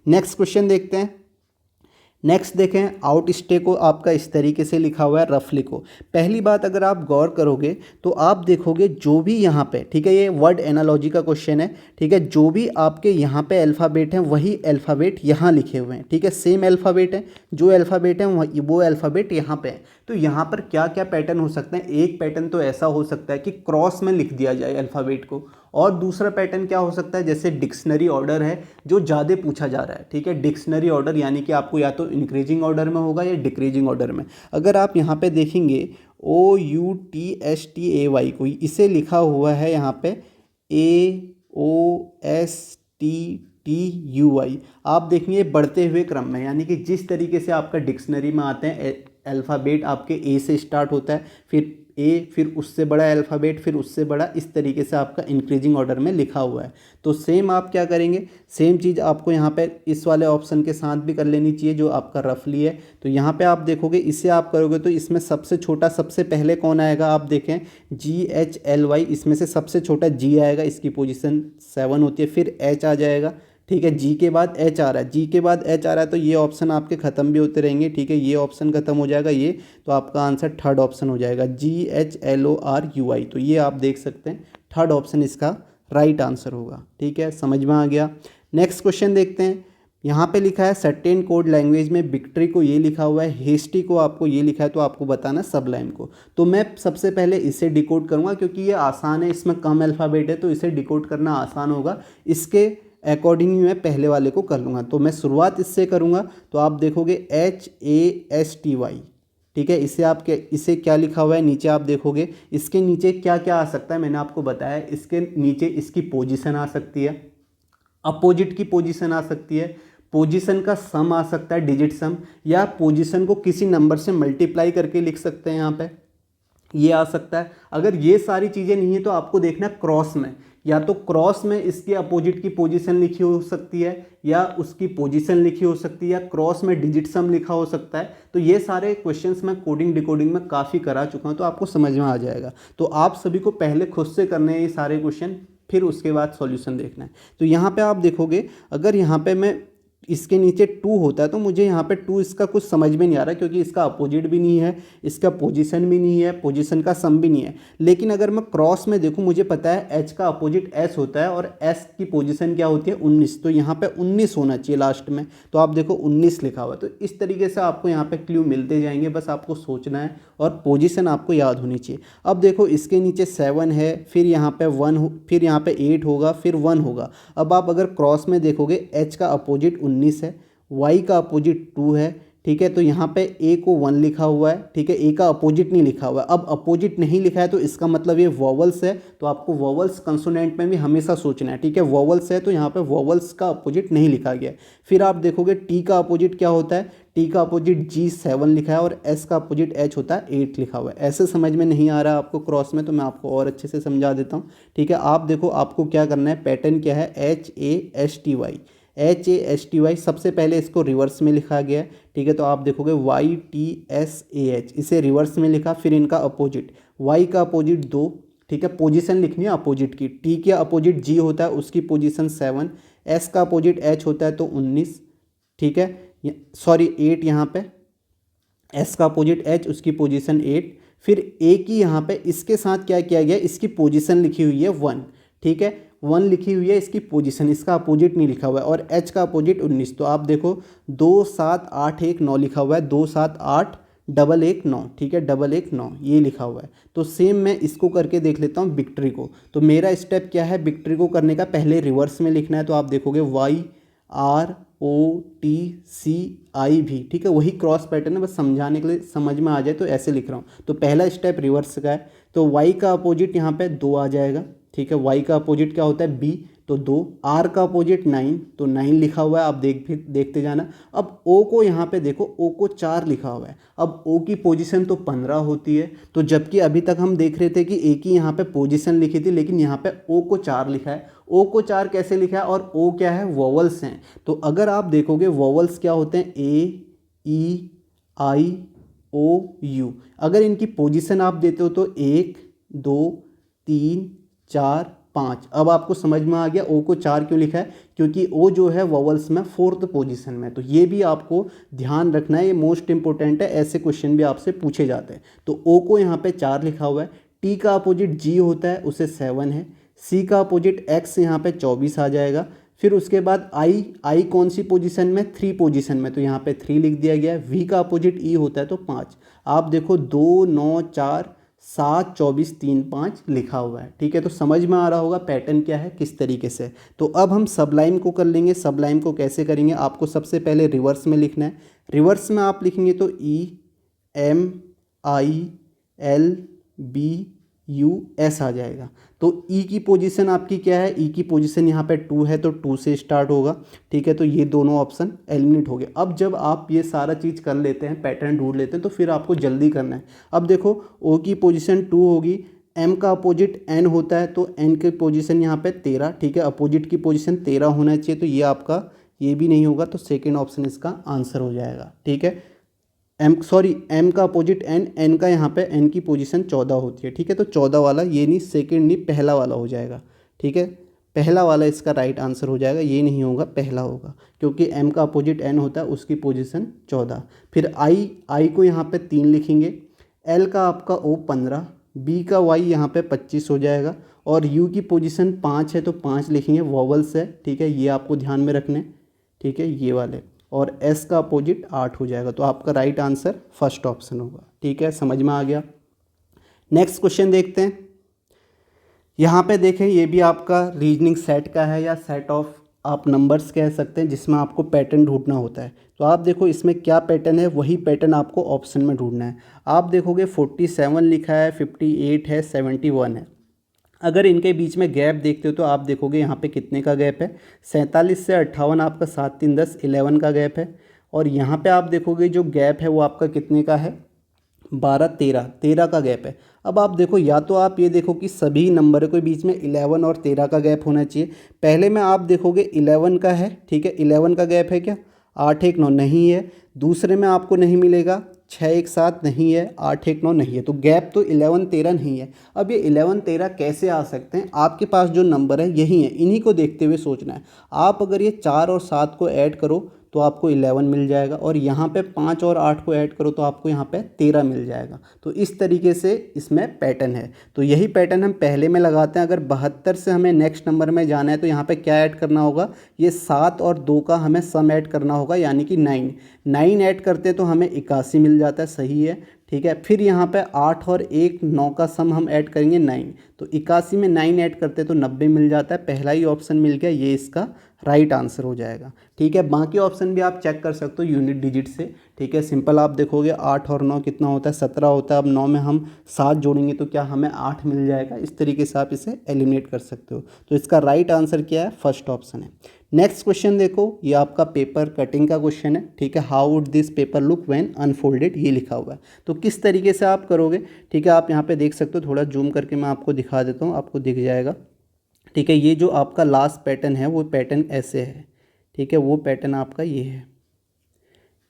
नेक्स्ट क्वेश्चन देखते हैं। नेक्स्ट देखें, आउट स्टे को आपका इस तरीके से लिखा हुआ है, रफ लिखो। पहली बात अगर आप गौर करोगे तो आप देखोगे जो भी यहाँ पे, ठीक है, ये वर्ड एनालॉजी का क्वेश्चन है, ठीक है। जो भी आपके यहाँ पे अल्फ़ाबेट हैं वही अल्फ़ाबेट यहाँ लिखे हुए हैं, ठीक है। सेम अल्फ़ाबेट है, जो अल्फ़ाबेट है वो अल्फ़ाबेट यहाँ पे है। तो यहाँ पर क्या क्या पैटर्न हो सकते हैं? एक पैटर्न तो ऐसा हो सकता है कि क्रॉस में लिख दिया जाए अल्फ़ाबेट को। और दूसरा पैटर्न क्या हो सकता है? जैसे डिक्शनरी ऑर्डर है जो ज़्यादा पूछा जा रहा है, ठीक है। डिक्शनरी ऑर्डर यानी कि आपको या तो इंक्रीजिंग ऑर्डर में होगा या डिक्रीजिंग ऑर्डर में। अगर आप यहाँ पे देखेंगे OUTSTAY को, इसे लिखा हुआ है यहाँ पे AOSTTUY। आप देखेंगे बढ़ते हुए क्रम में, यानी कि जिस तरीके से आपका डिक्शनरी में आते हैं अल्फ़ाबेट आपके ए से स्टार्ट होता है, फिर ए, फिर उससे बड़ा अल्फ़ाबेट, फिर उससे बड़ा, इस तरीके से आपका इंक्रीजिंग ऑर्डर में लिखा हुआ है। तो सेम आप क्या करेंगे? सेम चीज़ आपको यहाँ पे इस वाले ऑप्शन के साथ भी कर लेनी चाहिए जो आपका रफली है। तो यहाँ पे आप देखोगे, इसे आप करोगे तो इसमें सबसे छोटा सबसे पहले कौन आएगा? आप देखें GHLY, इसमें से सबसे छोटा G आएगा, इसकी पोजीशन 7 होती है। फिर H आ जाएगा, ठीक है। जी के बाद एच आ रहा है, जी के बाद एच आ रहा है, तो ये ऑप्शन आपके ख़त्म भी होते रहेंगे, ठीक है। ये ऑप्शन ख़त्म हो जाएगा, ये तो आपका आंसर थर्ड ऑप्शन हो जाएगा GHLORUY। तो ये आप देख सकते हैं थर्ड ऑप्शन इसका राइट आंसर होगा, ठीक है। समझ में आ गया। नेक्स्ट क्वेश्चन देखते हैं। यहाँ पे लिखा है सर्टेन कोड लैंग्वेज में विक्ट्री को ये लिखा हुआ है, हेस्टी को आपको ये लिखा है, तो आपको बताना सबलाइन को। तो मैं सबसे पहले इसे डिकोड करूँगा क्योंकि ये आसान है, इसमें कम अल्फ़ाबेट है तो इसे डिकोड करना आसान होगा। इसके अकॉर्डिंग मैं पहले वाले को कर लूँगा। तो मैं शुरुआत इससे करूँगा। तो आप देखोगे HASTY, ठीक है। इसे क्या लिखा हुआ है नीचे आप देखोगे। इसके नीचे क्या क्या आ सकता है मैंने आपको बताया। इसके नीचे इसकी पोजीशन आ सकती है, अपोजिट की पोजीशन आ सकती है, पोजीशन का सम आ सकता है, डिजिट सम, या पोजीशन को किसी नंबर से मल्टीप्लाई करके लिख सकते हैं, यहाँ पे ये आ सकता है। अगर ये सारी चीज़ें नहीं है तो आपको देखना क्रॉस में, या तो क्रॉस में इसके अपोजिट की पोजीशन लिखी हो सकती है, या उसकी पोजीशन लिखी हो सकती है, या क्रॉस में डिजिट सम लिखा हो सकता है। तो ये सारे क्वेश्चंस मैं कोडिंग डिकोडिंग में काफ़ी करा चुका हूँ, तो आपको समझ में आ जाएगा। तो आप सभी को पहले खुद से करने हैं ये सारे क्वेश्चन, फिर उसके बाद सॉल्यूशन देखना है। तो यहाँ पे आप देखोगे, अगर यहाँ पे मैं इसके नीचे 2 होता है तो मुझे यहाँ पे 2 इसका कुछ समझ में नहीं आ रहा, क्योंकि इसका अपोजिट भी नहीं है, इसका पोजीशन भी नहीं है, पोजीशन का सम भी नहीं है। लेकिन अगर मैं क्रॉस में देखूँ, मुझे पता है एच का अपोजिट एस होता है और एस की पोजीशन क्या होती है 19, तो यहाँ पे 19 होना चाहिए लास्ट में। तो आप देखो 19 लिखा हुआ है। तो इस तरीके से आपको यहाँ पे क्लू मिलते जाएंगे, बस आपको सोचना है और पोजीशन आपको याद होनी चाहिए। अब देखो इसके नीचे 7 है, फिर यहाँ पे 1, फिर यहाँ पे 8 होगा, फिर 1 होगा। अब आप अगर क्रॉस में देखोगे, एच का अपोजिट 19 है, वाई का अपोजिट 2 है, ठीक है। तो यहाँ पे ए को 1 लिखा हुआ है, ठीक है, ए का अपोजिट नहीं लिखा हुआ है। अब अपोजिट नहीं लिखा है तो इसका मतलब ये वॉवल्स है, तो आपको वॉवल्स कंसोनेंट में भी हमेशा सोचना है, ठीक है। वॉवल्स है तो यहाँ पे वॉवल्स का अपोजिट नहीं लिखा गया है। फिर आप देखोगे टी का अपोजिट क्या होता है, टी का अपोजिट जी 7 लिखा है और एस का अपोजिट एच होता है 8 लिखा हुआ है। ऐसे समझ में नहीं आ रहा है आपको क्रॉस में, तो मैं आपको और अच्छे से समझा देता हूँ, ठीक है। आप देखो आपको क्या करना है, पैटर्न क्या है, HASTY, HASTY। सबसे पहले इसको रिवर्स में लिखा गया है, ठीक है। तो आप देखोगे YTSAH, इसे रिवर्स में लिखा, फिर इनका अपोजिट, Y का अपोजिट 2, ठीक है, पोजीशन लिखनी है अपोजिट की। T के अपोजिट G होता है, उसकी पोजीशन 7, S का अपोजिट H होता है तो 19, ठीक है, सॉरी 8 यहाँ पे, S का अपोजिट H, उसकी पोजीशन 8। फिर A की यहाँ पे इसके साथ क्या किया गया, इसकी पोजीशन लिखी हुई है 1, ठीक है, 1 लिखी हुई है इसकी पोजीशन, इसका अपोजिट नहीं लिखा हुआ है। और H का अपोजिट 19, तो आप देखो 2 7 8 1 9 लिखा हुआ है, 2 7 8 1 1 9, ठीक है, 1 1 9 ये लिखा हुआ है। तो सेम मैं इसको करके देख लेता हूँ विक्ट्री को। तो मेरा स्टेप क्या है, विक्ट्री को करने का पहले रिवर्स में लिखना है। तो आप देखोगे YROTCI भी, ठीक है, वही क्रॉस पैटर्न है, बस समझाने के लिए समझ में आ जाए तो ऐसे लिख रहा हूँ। तो पहला स्टेप रिवर्स का है। तो Y का अपोजिट यहाँ पे 2 आ जाएगा, ठीक है, Y का अपोजिट क्या होता है B, तो 2। R का अपोजिट 9, तो 9 लिखा हुआ है, आप देखते जाना। अब O को यहाँ पे देखो, O को 4 लिखा हुआ है। अब O की पोजीशन तो 15 होती है, तो जबकि अभी तक हम देख रहे थे कि A की यहाँ पे पोजीशन लिखी थी, लेकिन यहाँ पे O को 4 लिखा है। O को 4 कैसे लिखा है, और O क्या है, वॉवल्स हैं। तो अगर आप देखोगे वॉवल्स क्या होते हैं, A, E, I, O, U। अगर इनकी पोजीशन आप देते हो तो 1 2 3 4 5। अब आपको समझ में आ गया O को 4 क्यों लिखा है, क्योंकि O जो है वॉवल्स में 4th पोजीशन में। तो ये भी आपको ध्यान रखना है, ये मोस्ट इंपॉर्टेंट है, ऐसे क्वेश्चन भी आपसे पूछे जाते हैं। तो O को यहाँ पे 4 लिखा हुआ है। T का अपोजिट G होता है, उसे 7 है। C का अपोजिट X यहाँ पे 24 आ जाएगा। फिर उसके बाद I कौन सी पोजीशन में, 3 पोजीशन में, तो यहाँ पे 3 लिख दिया गया है। V का अपोजिट E होता है तो 5। आप देखो 2 9 4 7 24 3 5 लिखा हुआ है, ठीक है। तो समझ में आ रहा होगा पैटर्न क्या है, किस तरीके से। तो अब हम सबलाइम को कर लेंगे। सबलाइम को कैसे करेंगे, आपको सबसे पहले रिवर्स में लिखना है। रिवर्स में आप लिखेंगे तो EMILBUS आ जाएगा। तो E की पोजीशन आपकी क्या है, E की पोजीशन यहाँ पे 2 है, तो 2 से स्टार्ट होगा, ठीक है। तो ये दोनों ऑप्शन एलिमिनेट हो गए। अब जब आप ये सारा चीज़ कर लेते हैं, पैटर्न ढूंढ लेते हैं, तो फिर आपको जल्दी करना है। अब देखो O की पोजीशन 2 होगी, M का अपोजिट N होता है, तो N की पोजीशन यहाँ पे 13, ठीक है, अपोजिट की पोजीशन 13 होना चाहिए। तो ये आपका ये भी नहीं होगा, तो सेकेंड ऑप्शन इसका आंसर हो जाएगा, ठीक है। M का अपोजिट N का यहाँ पे N की पोजीशन 14 होती है, ठीक है। तो 14 वाला, ये नहीं सेकंड नहीं पहला वाला हो जाएगा, ठीक है। पहला वाला इसका राइट आंसर हो जाएगा, ये नहीं होगा, पहला होगा, क्योंकि M का अपोजिट N होता है, उसकी पोजीशन 14। फिर I को यहाँ पे 3 लिखेंगे। L का आपका O 15, B का Y यहाँ पे 25 हो जाएगा, और U की पोजीशन 5 है तो 5 लिखेंगे, वॉवल्स है, ठीक है, ये आपको ध्यान में रखने, ठीक है, ये वाले। और S का अपोजिट 8 हो जाएगा। तो आपका राइट आंसर फर्स्ट ऑप्शन होगा, ठीक है, समझ में आ गया। नेक्स्ट क्वेश्चन देखते हैं। यहाँ पे देखें, ये भी आपका रीजनिंग सेट का है, या सेट ऑफ आप नंबर्स कह सकते हैं, जिसमें आपको पैटर्न ढूंढना होता है। तो आप देखो इसमें क्या पैटर्न है, वही पैटर्न आपको ऑप्शन में ढूंढना है। आप देखोगे 47 लिखा है, 58 है, 71 है। अगर इनके बीच में गैप देखते हो तो आप देखोगे यहाँ पे कितने का गैप है, 47 से 58 आपका 7 3 10 11 का गैप है। और यहाँ पे आप देखोगे जो गैप है वो आपका कितने का है, 12 13 का गैप है। अब आप देखो, या तो आप ये देखो कि सभी नंबरों के बीच में 11 और 13 का गैप होना चाहिए। पहले में आप देखोगे 11 का है, ठीक है, 11 का गैप है क्या, 8 1 9 नहीं है। दूसरे में आपको नहीं मिलेगा 6 1 7 नहीं है, 8 1 9 नहीं है, तो गैप तो 11 13 नहीं है। अब ये 11 13 कैसे आ सकते हैं, आपके पास जो नंबर है यही है, इन्हीं को देखते हुए सोचना है। आप अगर ये 4 और 7 को ऐड करो तो आपको 11 मिल जाएगा, और यहाँ पे 5 और 8 को ऐड करो तो आपको यहाँ पे 13 मिल जाएगा। तो इस तरीके से इसमें पैटर्न है। तो यही पैटर्न हम पहले में लगाते हैं। अगर 72 से हमें नेक्स्ट नंबर में जाना है तो यहाँ पे क्या ऐड करना होगा, ये 7 और 2 का हमें सम ऐड करना होगा, यानी कि 9 ऐड करते तो हमें 81 मिल जाता है, सही है, ठीक है। फिर यहाँ पे 8 और 1 9 का सम हम ऐड करेंगे 9, तो 81 में 9 ऐड करते तो 90 मिल जाता है। पहला ही ऑप्शन मिल गया, ये इसका राइट आंसर हो जाएगा, ठीक है। बाकी ऑप्शन भी आप चेक कर सकते हो यूनिट डिजिट से, ठीक है। सिंपल आप देखोगे 8 और 9 कितना होता है, 17 होता है। अब 9 में हम 7 जोड़ेंगे तो क्या हमें 8 मिल जाएगा। इस तरीके से आप इसे एलिमिनेट कर सकते हो। तो इसका राइट आंसर क्या है, फर्स्ट ऑप्शन है। नेक्स्ट क्वेश्चन देखो, ये आपका पेपर कटिंग का क्वेश्चन है, ठीक है। How would this paper look when unfolded, ये लिखा हुआ है। तो किस तरीके से आप करोगे, ठीक है, आप यहाँ पे देख सकते हो। थोड़ा जूम करके मैं आपको दिखा देता हूँ, आपको दिख जाएगा, ठीक है। ये जो आपका लास्ट पैटर्न है वो पैटर्न ऐसे है, ठीक है। वो पैटर्न आपका ये है,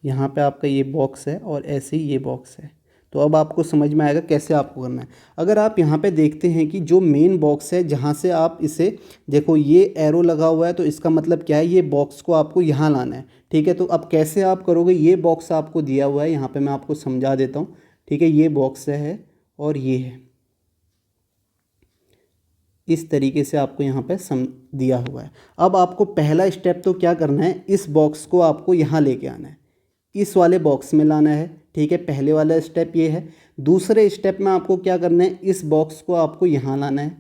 यहाँ पे आपका ये बॉक्स है और ऐसे ही ये बॉक्स है। तो अब आपको समझ में आएगा कैसे आपको करना है। अगर आप यहाँ पे देखते हैं कि जो मेन बॉक्स है जहाँ से आप इसे देखो, ये एरो लगा हुआ है, तो इसका मतलब क्या है, ये बॉक्स को आपको यहाँ लाना है, ठीक है। तो अब कैसे आप करोगे, ये बॉक्स आपको दिया हुआ है, यहाँ पे मैं आपको समझा देता हूँ, ठीक है। ये बॉक्स है और ये है, इस तरीके से आपको यहाँ पे सम दिया हुआ है। अब आपको पहला स्टेप तो क्या करना है, इस बॉक्स को आपको यहाँ लेके आना है, इस वाले बॉक्स में लाना है, ठीक है। पहले वाला स्टेप ये है। दूसरे स्टेप में आपको क्या करना है, इस बॉक्स को आपको यहाँ लाना है,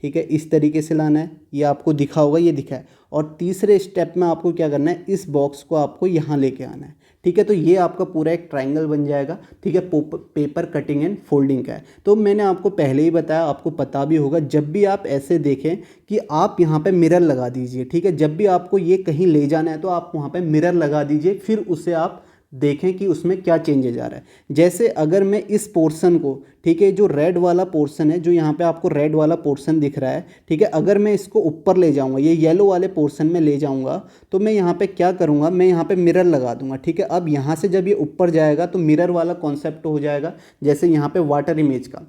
ठीक है, इस तरीके से लाना है, ये आपको दिखा होगा, ये दिखा है। और तीसरे स्टेप में आपको क्या करना है, इस बॉक्स को आपको यहाँ लेके आना है, ठीक है। तो ये आपका पूरा एक ट्रायंगल बन जाएगा, ठीक है। पेपर कटिंग एंड फोल्डिंग का है। तो मैंने आपको पहले ही बताया, आपको पता भी होगा, जब भी आप ऐसे देखें कि आप यहाँ पे मिरर लगा दीजिए, ठीक है। जब भी आपको ये कहीं ले जाना है तो आप वहाँ पे मिरर लगा दीजिए, फिर उसे आप देखें कि उसमें क्या चेंजेज आ रहा है। जैसे अगर मैं इस पोर्शन को, ठीक है, जो रेड वाला पोर्शन है, जो यहाँ पे आपको रेड वाला पोर्शन दिख रहा है, ठीक है, अगर मैं इसको ऊपर ले जाऊँगा, ये येलो वाले पोर्शन में ले जाऊँगा, तो मैं यहाँ पे क्या करूँगा, मैं यहाँ पे मिरर लगा दूँगा, ठीक है। अब यहाँ से जब ये ऊपर जाएगा तो मिरर वाला कॉन्सेप्ट हो जाएगा। जैसे यहाँ पे वाटर इमेज का,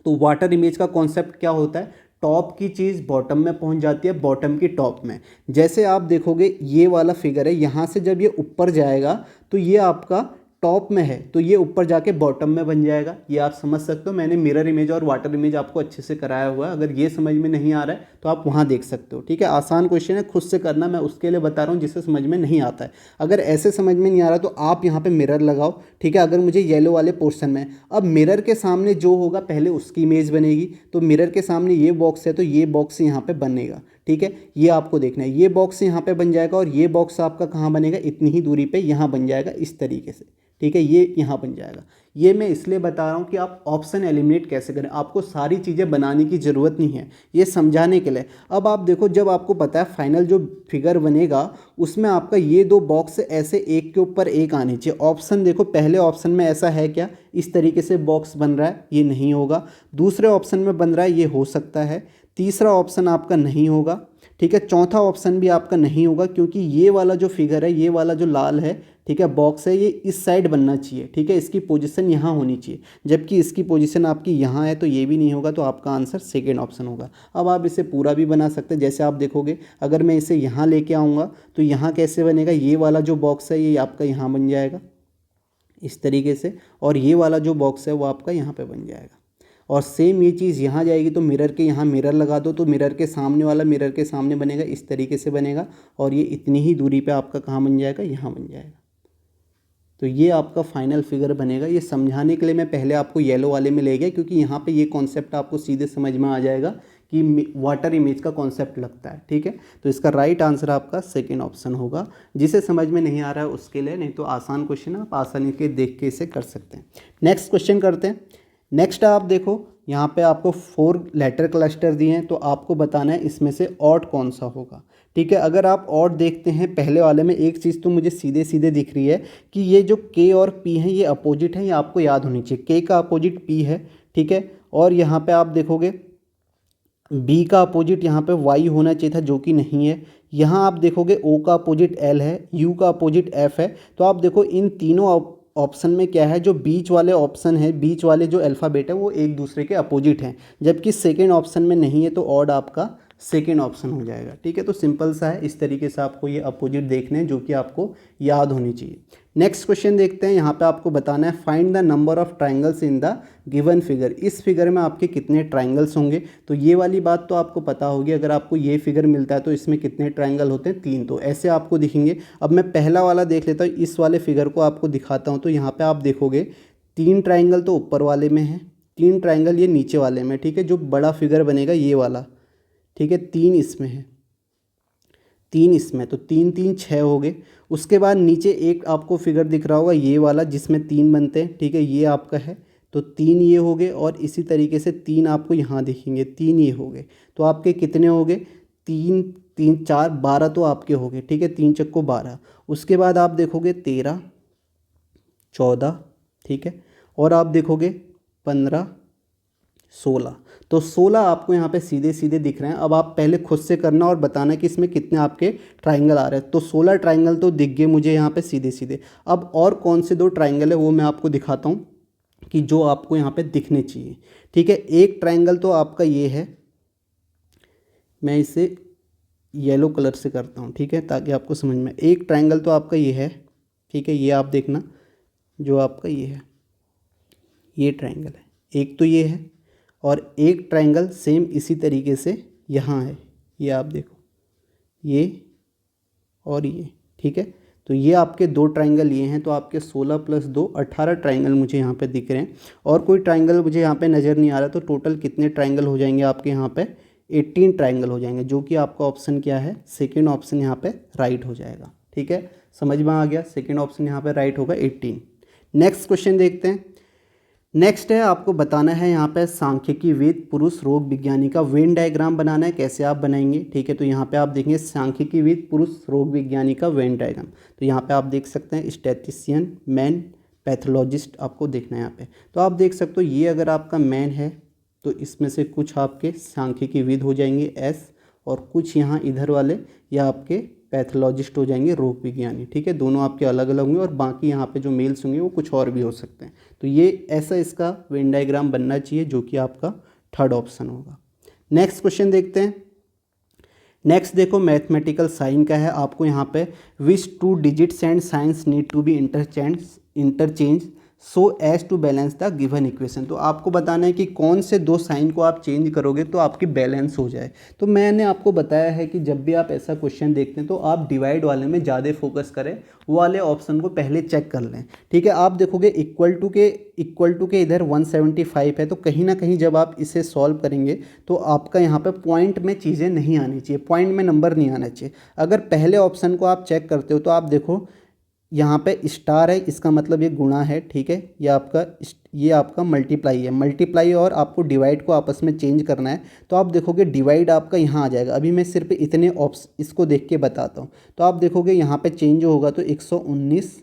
तो वाटर इमेज का कॉन्सेप्ट क्या होता है, टॉप की चीज़ बॉटम में पहुंच जाती है, बॉटम की टॉप में। जैसे आप देखोगे ये वाला फिगर है, यहाँ से जब ये ऊपर जाएगा तो ये आपका टॉप में है, तो ये ऊपर जाके बॉटम में बन जाएगा। ये आप समझ सकते हो, मैंने मिरर इमेज और वाटर इमेज आपको अच्छे से कराया हुआ है। अगर ये समझ में नहीं आ रहा है तो आप वहाँ देख सकते हो, ठीक है। आसान क्वेश्चन है, खुद से करना, मैं उसके लिए बता रहा हूँ जिसे समझ में नहीं आता है। अगर ऐसे समझ में नहीं आ रहा तो आप यहाँ पे मिरर लगाओ, ठीक है। अगर मुझे येलो वाले पोर्शन में, अब मिरर के सामने जो होगा पहले उसकी इमेज बनेगी। तो मिरर के सामने ये बॉक्स है तो ये बॉक्स यहाँ पे बनेगा, ठीक है। ये आपको देखना है, ये बॉक्स यहाँ पे बन जाएगा और ये बॉक्स आपका कहाँ बनेगा, इतनी ही दूरी पे यहाँ बन जाएगा, इस तरीके से, ठीक है। ये यहाँ बन जाएगा। ये मैं इसलिए बता रहा हूँ कि आप ऑप्शन एलिमिनेट कैसे करें, आपको सारी चीज़ें बनाने की ज़रूरत नहीं है, ये समझाने के लिए। अब आप देखो, जब आपको पता है फाइनल जो फिगर बनेगा उसमें आपका ये दो बॉक्स ऐसे एक के ऊपर एक आने चाहिए। ऑप्शन देखो, पहले ऑप्शन में ऐसा है क्या, इस तरीके से बॉक्स बन रहा है, ये नहीं होगा। दूसरे ऑप्शन में बन रहा है, ये हो सकता है। तीसरा ऑप्शन आपका नहीं होगा, ठीक है। चौथा ऑप्शन भी आपका नहीं होगा, क्योंकि ये वाला जो फिगर है, ये वाला जो लाल है, ठीक है, बॉक्स है, ये इस साइड बनना चाहिए, ठीक है। इसकी पोजीशन यहाँ होनी चाहिए, जबकि इसकी पोजीशन आपकी यहाँ है, तो ये भी नहीं होगा। तो आपका आंसर सेकेंड ऑप्शन होगा। अब आप इसे पूरा भी बना सकते हैं। जैसे आप देखोगे, अगर मैं इसे यहाँ लेके आऊँगा तो यहाँ कैसे बनेगा, ये वाला जो बॉक्स है ये आपका यहाँ बन जाएगा इस तरीके से, और ये वाला जो बॉक्स है वो आपका यहाँ पे बन जाएगा। और सेम ये चीज़ यहाँ जाएगी तो मिरर के यहाँ मिरर लगा दो, तो मिरर के सामने वाला मिरर के सामने बनेगा, इस तरीके से बनेगा। और ये इतनी ही दूरी पे आपका कहाँ बन जाएगा, यहाँ बन जाएगा। तो ये आपका फाइनल फिगर बनेगा। ये समझाने के लिए मैं पहले आपको येलो वाले में ले गया, क्योंकि यहाँ पे ये कॉन्सेप्ट आपको सीधे समझ में आ जाएगा कि वाटर इमेज का कॉन्सेप्ट लगता है, ठीक है। तो इसका राइट आंसर आपका सेकेंड ऑप्शन होगा। जिसे समझ में नहीं आ रहा है उसके लिए, नहीं तो आसान क्वेश्चन आप आसानी के देख के इसे कर सकते हैं। नेक्स्ट क्वेश्चन करते हैं। नेक्स्ट आप देखो, यहाँ पे आपको 4 लेटर क्लस्टर दिए हैं, तो आपको बताना है इसमें से ऑड कौन सा होगा, ठीक है। अगर आप ऑड देखते हैं पहले वाले में, एक चीज़ तो मुझे सीधे सीधे दिख रही है कि ये जो के और पी हैं ये अपोजिट हैं, ये आपको याद होनी चाहिए। के का अपोजिट पी है, ठीक है, और यहाँ पे आप देखोगे बी का अपोजिट यहाँ पे वाई होना चाहिए था, जो कि नहीं है। यहाँ आप देखोगे ओ का अपोजिट एल है, यू का अपोजिट एफ है। तो आप देखो इन तीनों ऑप्शन में क्या है, जो बीच वाले ऑप्शन है, बीच वाले जो अल्फ़ाबेट है वो एक दूसरे के अपोजिट हैं, जबकि सेकेंड ऑप्शन में नहीं है, तो ऑड आपका सेकेंड ऑप्शन हो जाएगा। ठीक है, तो सिंपल सा है, इस तरीके से आपको ये अपोजिट देखने हैं जो कि आपको याद होनी चाहिए। नेक्स्ट क्वेश्चन देखते हैं। यहाँ पे आपको बताना है find the number of triangles in the given figure. इस फिगर में आपके कितने ट्राइंगल्स होंगे। तो ये वाली बात तो आपको पता होगी, अगर आपको ये फिगर मिलता है तो इसमें कितने ट्राइंगल होते हैं, 3। तो ऐसे आपको दिखेंगे। अब मैं पहला वाला देख लेता हूँ, इस वाले फिगर को आपको दिखाता हूँ। तो यहाँ पर आप देखोगे 3 ट्राइंगल तो ऊपर वाले में है, 3 ट्राइंगल ये नीचे वाले में। ठीक है, जो बड़ा फिगर बनेगा ये वाला, ठीक है, 3 इसमें है, 3 इसमें, तो 3 3 6 हो गए। उसके बाद नीचे एक आपको फिगर दिख रहा होगा ये वाला, जिसमें 3 बनते हैं। ठीक है, ये आपका है, तो 3 ये हो गए, और इसी तरीके से 3 आपको यहाँ दिखेंगे, 3 ये हो गए। तो आपके कितने हो गए, 3 3 4 12 तो आपके हो गए। ठीक है, 3 चक्को 12। उसके बाद आप देखोगे 13 14, ठीक है, और आप देखोगे 15 16। तो 16 आपको यहाँ पे सीधे सीधे दिख रहे हैं। अब आप पहले खुद से करना और बताना कि इसमें कितने आपके ट्राइंगल आ रहे हैं। तो 16 ट्राइंगल तो दिख गए मुझे यहाँ पे सीधे सीधे। अब और कौन से 2 ट्राइंगल है वो मैं आपको दिखाता हूँ कि जो आपको यहाँ पे दिखने चाहिए। ठीक है, एक ट्राइंगल तो आपका ये है, मैं इसे येलो कलर से करता हूँ, ठीक है, ताकि आपको समझ में। एक ट्राइंगल तो आपका ये है, ठीक है, ये आप देखना, जो आपका ये है, ये ट्राइंगल है, एक तो ये है। और एक ट्राइंगल सेम इसी तरीके से यहाँ है, ये आप देखो, ये और ये। ठीक है, तो ये आपके 2 ट्राइंगल ये हैं। तो आपके 16 + 2 18 ट्राइंगल मुझे यहाँ पे दिख रहे हैं। और कोई ट्राइंगल मुझे यहाँ पे नज़र नहीं आ रहा। तो टोटल कितने ट्राइंगल हो जाएंगे आपके यहाँ पे, 18 ट्राइंगल हो जाएंगे, जो कि आपका ऑप्शन क्या है, सेकेंड ऑप्शन यहाँ पे राइट हो जाएगा। ठीक है, समझ में आ गया, सेकेंड ऑप्शन यहाँ पे राइट होगा 18। नेक्स्ट क्वेश्चन देखते हैं। नेक्स्ट है, आपको बताना है यहाँ पे सांख्यिकी वेद पुरुष रोग विज्ञानी का वेन डायग्राम बनाना है। कैसे आप बनाएंगे। ठीक है, तो यहाँ पे आप देखेंगे सांख्यिकी वेद पुरुष रोग विज्ञानी का वेन डायग्राम। तो यहाँ पे आप देख सकते हैं स्टैटिस्टिशियन, मैन, पैथोलॉजिस्ट आपको देखना है यहाँ पे। तो आप देख सकते हो, ये अगर आपका मैन है तो इसमें से कुछ आपके सांख्यिकी वेद हो जाएंगे एस, और कुछ यहाँ इधर वाले या आपके पैथोलॉजिस्ट हो जाएंगे रोग विज्ञानी। ठीक है, दोनों आपके अलग अलग होंगे, और बाकी यहाँ पे जो मेल्स होंगे वो कुछ और भी हो सकते हैं। तो ये ऐसा इसका वेन डायग्राम बनना चाहिए, जो कि आपका थर्ड ऑप्शन होगा। नेक्स्ट क्वेश्चन देखते हैं। नेक्स्ट देखो, मैथमेटिकल साइन का है। आपको यहाँ पे which 2 digits and signs need to be interchange so as to balance the given equation. तो आपको बताना है कि कौन से 2 साइन को आप चेंज करोगे तो आपकी बैलेंस हो जाए। तो मैंने आपको बताया है कि जब भी आप ऐसा क्वेश्चन देखते हैं तो आप डिवाइड वाले में ज़्यादा फोकस करें, वो वाले ऑप्शन को पहले चेक कर लें। ठीक है, आप देखोगे इक्वल टू के इधर 175 है। तो कहीं ना कहीं जब आप इसे सॉल्व करेंगे तो आपका यहाँ पे पॉइंट में चीज़ें नहीं आनी चाहिए, पॉइंट में नंबर नहीं आना चाहिए। अगर पहले ऑप्शन को आप चेक करते हो तो आप देखो यहाँ पे स्टार है, इसका मतलब ये गुणा है। ठीक है, ये आपका मल्टीप्लाई है, मल्टीप्लाई, और आपको डिवाइड को आपस में चेंज करना है। तो आप देखोगे डिवाइड आपका यहाँ आ जाएगा। अभी मैं सिर्फ इतने इसको देख के बताता हूँ। तो आप देखोगे यहाँ पे चेंज होगा, तो 119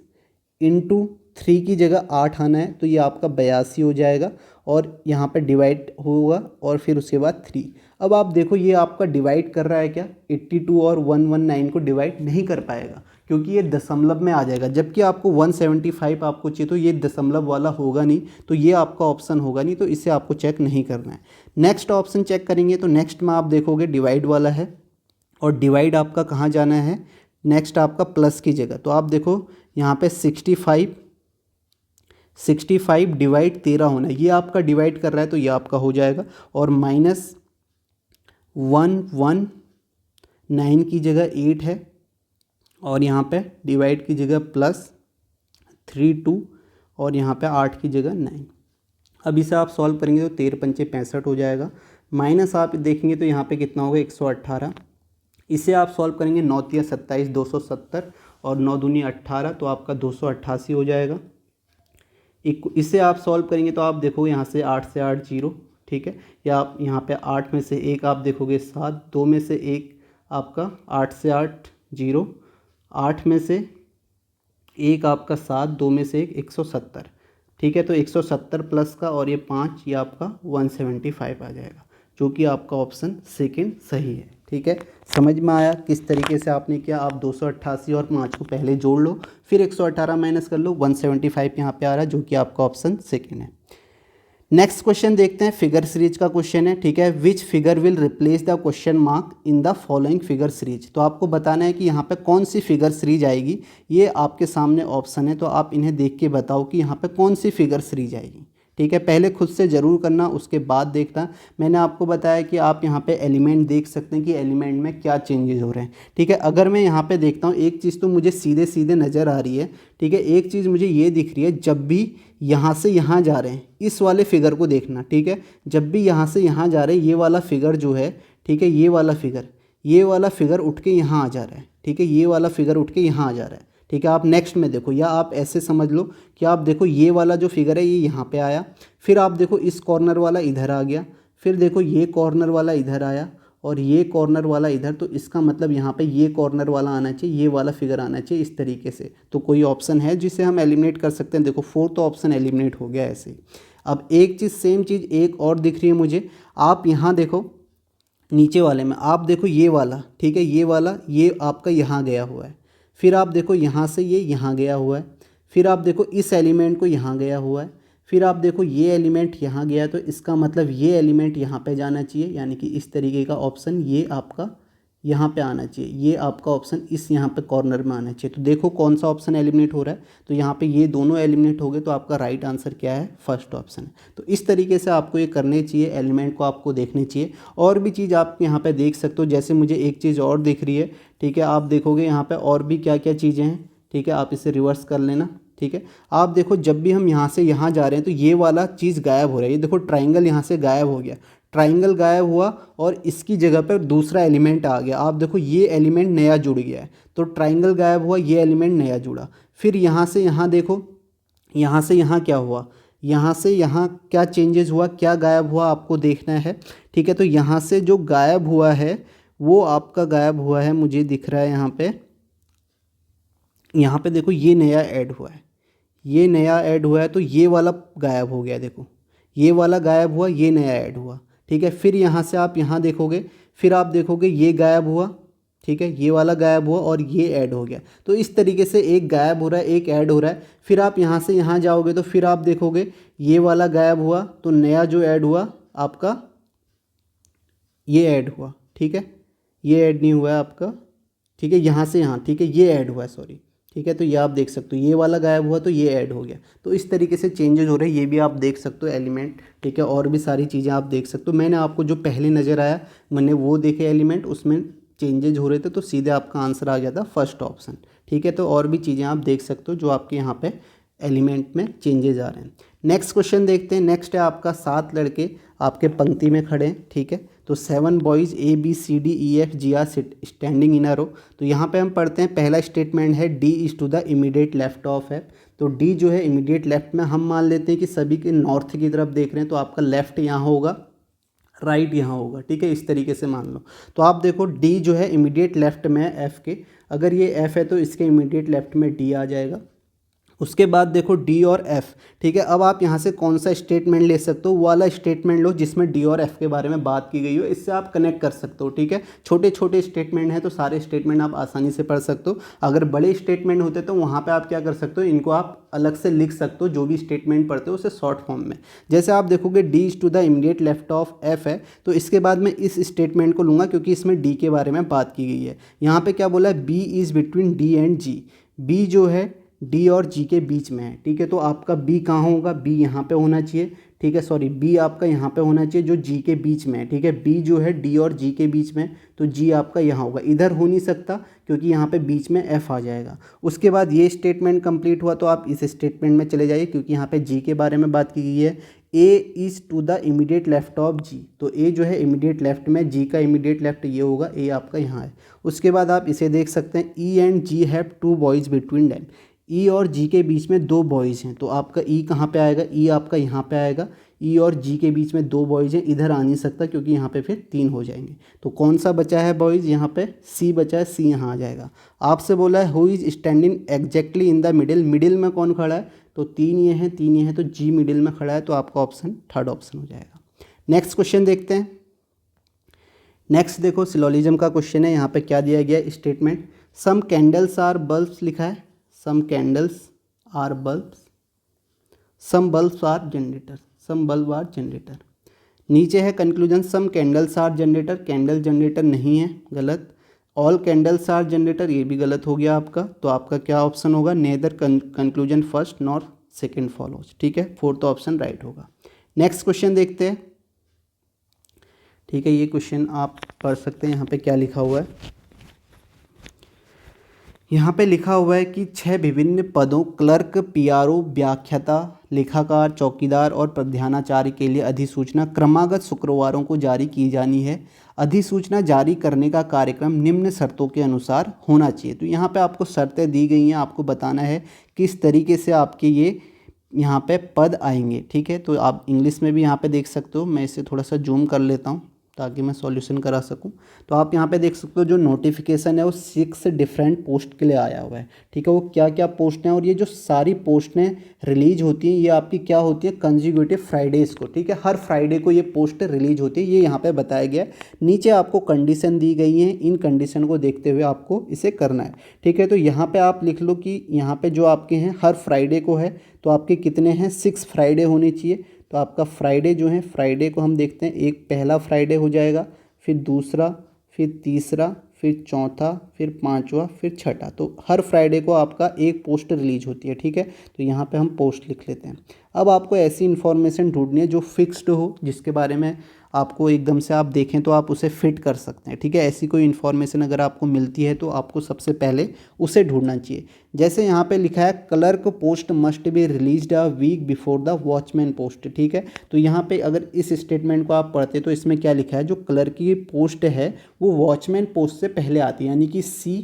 × 3 की जगह 8 आना है, तो ये आपका 82 हो जाएगा। और यहाँ पे डिवाइड होगा और फिर उसके बाद 3। अब आप देखो ये आपका डिवाइड कर रहा है क्या, 82 और 119 को डिवाइड नहीं कर पाएगा, क्योंकि ये दशमलव में आ जाएगा। जबकि आपको 175 आपको चाहिए, तो ये दशमलव वाला होगा नहीं, तो ये आपका ऑप्शन होगा नहीं, तो इसे आपको चेक नहीं करना है। नेक्स्ट ऑप्शन चेक करेंगे, तो नेक्स्ट में आप देखोगे डिवाइड वाला है, और डिवाइड आपका कहाँ जाना है, नेक्स्ट आपका प्लस की जगह। तो आप देखो यहाँ पे 65 डिवाइड 13 होना है, ये आपका डिवाइड कर रहा है, तो ये आपका हो जाएगा। और -119 की जगह 8 है, और यहाँ पे डिवाइड की जगह +32, और यहाँ पे 8 की जगह 9। अब इसे आप सॉल्व करेंगे तो 13 × 5 = 65 हो जाएगा। माइनस आप देखेंगे तो यहाँ पे कितना होगा, 118। इसे आप सॉल्व करेंगे, 9 × 3 = 27, 270, और 9 दूनी 18, तो आपका 288 हो जाएगा। इसे आप सॉल्व करेंगे तो आप देखो यहाँ से 8 से 8 0, ठीक है, या आप यहाँ पे 8 में से 1 आप देखोगे 7, 2 में से 1 आपका 8 से 8 0, 8 में से 1 आपका 7, 2 में से 1 170। ठीक है, तो 170 प्लस का और ये 5, ये आपका 175 आ जाएगा, जो कि आपका ऑप्शन सेकंड सही है। ठीक है, समझ में आया किस तरीके से आपने किया। आप 288 और 5 को पहले जोड़ लो, फिर 118 माइनस कर लो, 175 यहाँ पे आ रहा है, जो कि आपका ऑप्शन सेकंड है। नेक्स्ट क्वेश्चन देखते हैं, फिगर सीरीज का क्वेश्चन है। ठीक है, which figure will replace the question mark in the following figure series. तो आपको बताना है कि यहाँ पे कौन सी फिगर सीरीज आएगी। ये आपके सामने ऑप्शन है, तो आप इन्हें देख के बताओ कि यहाँ पे कौन सी फिगर सीरीज आएगी। ठीक है, पहले खुद से ज़रूर करना, उसके बाद देखना। मैंने आपको बताया कि आप यहाँ पे एलिमेंट देख सकते हैं कि एलिमेंट में क्या चेंजेस हो रहे हैं। ठीक है, अगर मैं यहाँ पे देखता हूँ, एक चीज़ तो मुझे सीधे सीधे नज़र आ रही है। ठीक है, एक चीज़ मुझे ये दिख रही है, जब भी यहाँ से यहाँ जा रहे हैं, इस वाले फिगर को देखना। ठीक है, जब भी यहाँ से यहाँ जा रहे हैं, ये वाला फिगर जो है, ठीक है, ये वाला फिगर उठ के यहाँ आ जा रहा है। ठीक है, ये वाला फिगर उठ के यहाँ आ जा रहा है। ठीक है, आप नेक्स्ट में देखो, या आप ऐसे समझ लो कि आप देखो ये वाला जो फिगर है ये यहाँ पे आया, फिर आप देखो इस कॉर्नर वाला इधर आ गया, फिर देखो ये कॉर्नर वाला इधर आया और ये कॉर्नर वाला इधर। तो इसका मतलब यहाँ पे ये कॉर्नर वाला आना चाहिए, ये वाला फिगर आना चाहिए इस तरीके से। तो कोई ऑप्शन है जिसे हम एलिमिनेट कर सकते हैं। देखो फोर्थ ऑप्शन एलिमिनेट हो गया ऐसे ही। अब एक चीज़, सेम चीज़ एक और दिख रही है मुझे। आप यहाँ देखो नीचे वाले में, आप देखो ये वाला, ठीक है, ये वाला ये आपका यहाँ गया हुआ है, फिर आप देखो यहाँ से ये यहाँ गया हुआ है, फिर आप देखो इस एलिमेंट को यहाँ गया हुआ है, फिर आप देखो ये एलिमेंट यहाँ गया, तो इसका मतलब ये एलिमेंट यहाँ पे जाना चाहिए, यानी कि इस तरीके का ऑप्शन ये आपका यहाँ पे आना चाहिए, ये आपका ऑप्शन इस यहाँ पे कॉर्नर में आना चाहिए। तो देखो कौन सा ऑप्शन एलिमिनेट हो रहा है, तो यहाँ पे ये दोनों एलिमिनेट हो गए, तो आपका राइट आंसर क्या है, फर्स्ट ऑप्शन है। तो इस तरीके से आपको ये करने चाहिए, एलिमेंट को आपको देखने चाहिए। और भी चीज़ आप यहाँ पे देख सकते हो, जैसे मुझे एक चीज़ और दिख रही है। ठीक है, आप देखोगे यहाँ पर और भी क्या क्या चीज़ें हैं। ठीक है, आप इसे रिवर्स कर लेना। ठीक है, आप देखो जब भी हम यहाँ से यहाँ जा रहे हैं तो ये वाला चीज़ गायब हो रहा है। ये देखो ट्राइंगल यहाँ से गायब हो गया, ट्राइंगल गायब हुआ और इसकी जगह पर दूसरा एलिमेंट आ गया। आप देखो ये एलिमेंट नया जुड़ गया है, तो ट्राइंगल गायब हुआ, ये एलिमेंट नया जुड़ा। फिर यहाँ से यहाँ देखो, यहाँ से यहाँ क्या हुआ, यहाँ से यहाँ क्या चेंजेस हुआ, क्या गायब हुआ, आपको देखना है। ठीक है, तो यहाँ से जो गायब हुआ है वो आपका गायब हुआ है, मुझे दिख रहा है यहाँ पे देखो ये नया ऐड हुआ है, ये नया ऐड हुआ है, तो ये वाला गायब हो गया। देखो ये वाला गायब हुआ, ये नया ऐड हुआ। ठीक है, फिर यहाँ से आप यहाँ देखोगे, फिर आप देखोगे ये गायब हुआ। ठीक है, ये वाला गायब हुआ और ये ऐड हो गया। तो इस तरीके से एक गायब हो रहा है, एक ऐड हो रहा है। फिर आप यहाँ से यहाँ जाओगे तो फिर आप देखोगे ये वाला गायब हुआ, तो नया जो ऐड हुआ आपका ये ऐड हुआ। ठीक है, ये ऐड नहीं हुआ है आपका। ठीक है, यहाँ से यहाँ, ठीक है, ये ऐड हुआ है, सॉरी। ठीक है, तो ये आप देख सकते हो, ये वाला गायब हुआ तो ये ऐड हो गया। तो इस तरीके से चेंजेस हो रहे हैं, ये भी आप देख सकते हो एलिमेंट। ठीक है, और भी सारी चीज़ें आप देख सकते हो। मैंने आपको जो पहले नज़र आया, मैंने वो देखे एलिमेंट, उसमें चेंजेज हो रहे थे, तो सीधे आपका आंसर आ जाता फर्स्ट ऑप्शन। ठीक है, तो और भी चीज़ें आप देख सकते हो जो आपके यहाँ पे एलिमेंट में चेंजेज आ रहे हैं। नेक्स्ट क्वेश्चन देखते हैं। नेक्स्ट है आपका 7 लड़के आपके पंक्ति में खड़े हैं। ठीक है, तो 7 boys ABCDEFG are standing in a row. तो यहाँ पे हम पढ़ते हैं, पहला स्टेटमेंट है D is to the immediate left of F। तो D जो है इमीडिएट लेफ्ट में, हम मान लेते हैं कि सभी के नॉर्थ की तरफ देख रहे हैं, तो आपका लेफ्ट यहाँ होगा, राइट यहाँ होगा। ठीक है, इस तरीके से मान लो। तो आप देखो D जो है इमीडिएट लेफ्ट में है F के, अगर ये F है तो इसके इमीडिएट लेफ्ट में D आ जाएगा। उसके बाद देखो डी और एफ। ठीक है, अब आप यहाँ से कौन सा स्टेटमेंट ले सकते हो, वो वाला स्टेटमेंट लो जिसमें डी और एफ के बारे में बात की गई हो, इससे आप कनेक्ट कर सकते हो। ठीक है, छोटे छोटे स्टेटमेंट हैं तो सारे स्टेटमेंट आप आसानी से पढ़ सकते हो। अगर बड़े स्टेटमेंट होते तो वहाँ पे आप क्या कर सकते हो, इनको आप अलग से लिख सकते हो, जो भी स्टेटमेंट पढ़ते हो उसे शॉर्ट फॉर्म में। जैसे आप देखोगे D is to the immediate left of F है, तो इसके बाद मैं इस स्टेटमेंट को लूँगा क्योंकि इसमें डी के बारे में बात की गई है। यहाँ पर क्या बोला है, B is between D and G. B जो है डी और जी के बीच में है। ठीक है, तो आपका बी कहाँ होगा, बी यहाँ पे होना चाहिए। ठीक है, सॉरी, बी आपका यहाँ पे होना चाहिए जो जी के बीच में है। ठीक है, बी जो है डी और जी के बीच में, तो जी आपका यहाँ होगा, इधर हो नहीं सकता क्योंकि यहाँ पे बीच में एफ आ जाएगा। उसके बाद ये स्टेटमेंट कंप्लीट हुआ तो आप इस स्टेटमेंट में चले जाइए क्योंकि यहाँ पे जी के बारे में बात की गई है। A is to the immediate left of G, तो ए जो है इमीडिएट लेफ्ट में, जी का इमीडिएट लेफ्ट ये होगा, ए आपका यहाँ है। उसके बाद आप इसे देख सकते हैं, E and G have 2 boys between them. E और जी के बीच में 2 बॉयज़ हैं, तो आपका ई कहाँ पे आएगा, ई आपका यहाँ पे आएगा। ई और जी के बीच में 2 बॉयज़ हैं, इधर आ नहीं सकता क्योंकि यहाँ पे फिर 3 हो जाएंगे। तो कौन सा बचा है बॉयज़, यहाँ पे सी बचा है, सी यहाँ आ जाएगा। आपसे बोला है who is standing exactly in the middle, middle में कौन खड़ा है, तो 3 ये हैं, 3 ये हैं, तो जी मिडिल में खड़ा है, तो आपका ऑप्शन थर्ड ऑप्शन हो जाएगा। नेक्स्ट क्वेश्चन देखते हैं। नेक्स्ट देखो सिलोजिज्म का क्वेश्चन है। यहाँ पे क्या दिया गया है statement, some candles are bulbs लिखा है, some candles are bulbs, some bulbs are generator, some bulb are generator. नीचे है conclusion, some candles are generator, candle generator नहीं है, गलत। ऑल कैंडल्स आर जनरेटर, ये भी गलत हो गया आपका। तो आपका क्या ऑप्शन होगा, neither conclusion first nor second follows, ठीक है, फोर्थ ऑप्शन राइट होगा। नेक्स्ट क्वेश्चन देखते हैं, ठीक है, ये क्वेश्चन आप पढ़ सकते हैं। यहाँ पे क्या लिखा हुआ है, यहाँ पे लिखा हुआ है कि 6 विभिन्न पदों क्लर्क, पीआरओ, व्याख्याता, लेखाकार, चौकीदार और प्रधानाचार्य के लिए अधिसूचना क्रमागत शुक्रवारों को जारी की जानी है। अधिसूचना जारी करने का कार्यक्रम निम्न शर्तों के अनुसार होना चाहिए। तो यहाँ पे आपको शर्तें दी गई हैं, आपको बताना है किस तरीके से आपके ये यहाँ पे पद आएंगे, ठीक है। तो आप इंग्लिश में भी यहाँ पे देख सकते हो, मैं इसे थोड़ा सा जूम कर लेता हूँ ताकि मैं सॉल्यूशन करा सकूं। तो आप यहाँ पे देख सकते हो जो नोटिफिकेशन है वो 6 डिफरेंट पोस्ट के लिए आया हुआ है, ठीक है। वो क्या क्या पोस्ट हैं, और ये जो सारी पोस्टें रिलीज होती हैं ये आपकी क्या होती है, कंजिक्यूटिव फ्राइडेज़ को, ठीक है। हर फ्राइडे को ये पोस्ट रिलीज होती है, ये यहाँ पे बताया गया है। नीचे आपको कंडीशन दी गई हैं, इन कंडीशन को देखते हुए आपको इसे करना है, ठीक है। तो यहाँ पर आप लिख लो कि यहाँ पर जो आपके हैं हर फ्राइडे को है, तो आपके कितने हैं, 6 फ्राइडे होने चाहिए। तो आपका फ्राइडे जो है, फ्राइडे को हम देखते हैं, एक पहला फ्राइडे हो जाएगा, फिर दूसरा, फिर तीसरा, फिर चौथा, फिर पांचवा, फिर छठा। तो हर फ्राइडे को आपका एक पोस्ट रिलीज होती है, ठीक है। तो यहाँ पे हम पोस्ट लिख लेते हैं। अब आपको ऐसी इन्फॉर्मेशन ढूंढनी है जो फिक्स्ड हो, जिसके बारे में आपको एकदम से आप देखें तो आप उसे फिट कर सकते हैं, ठीक है। ऐसी कोई इन्फॉर्मेशन अगर आपको मिलती है तो आपको सबसे पहले उसे ढूंढना चाहिए। जैसे यहाँ पे लिखा है clerk post must be released a week before the watchman post, ठीक है। तो यहाँ पे अगर इस स्टेटमेंट को आप पढ़ते तो इसमें क्या लिखा है, जो क्लर्क की पोस्ट है वो वॉचमैन पोस्ट से पहले आती है, यानी कि सी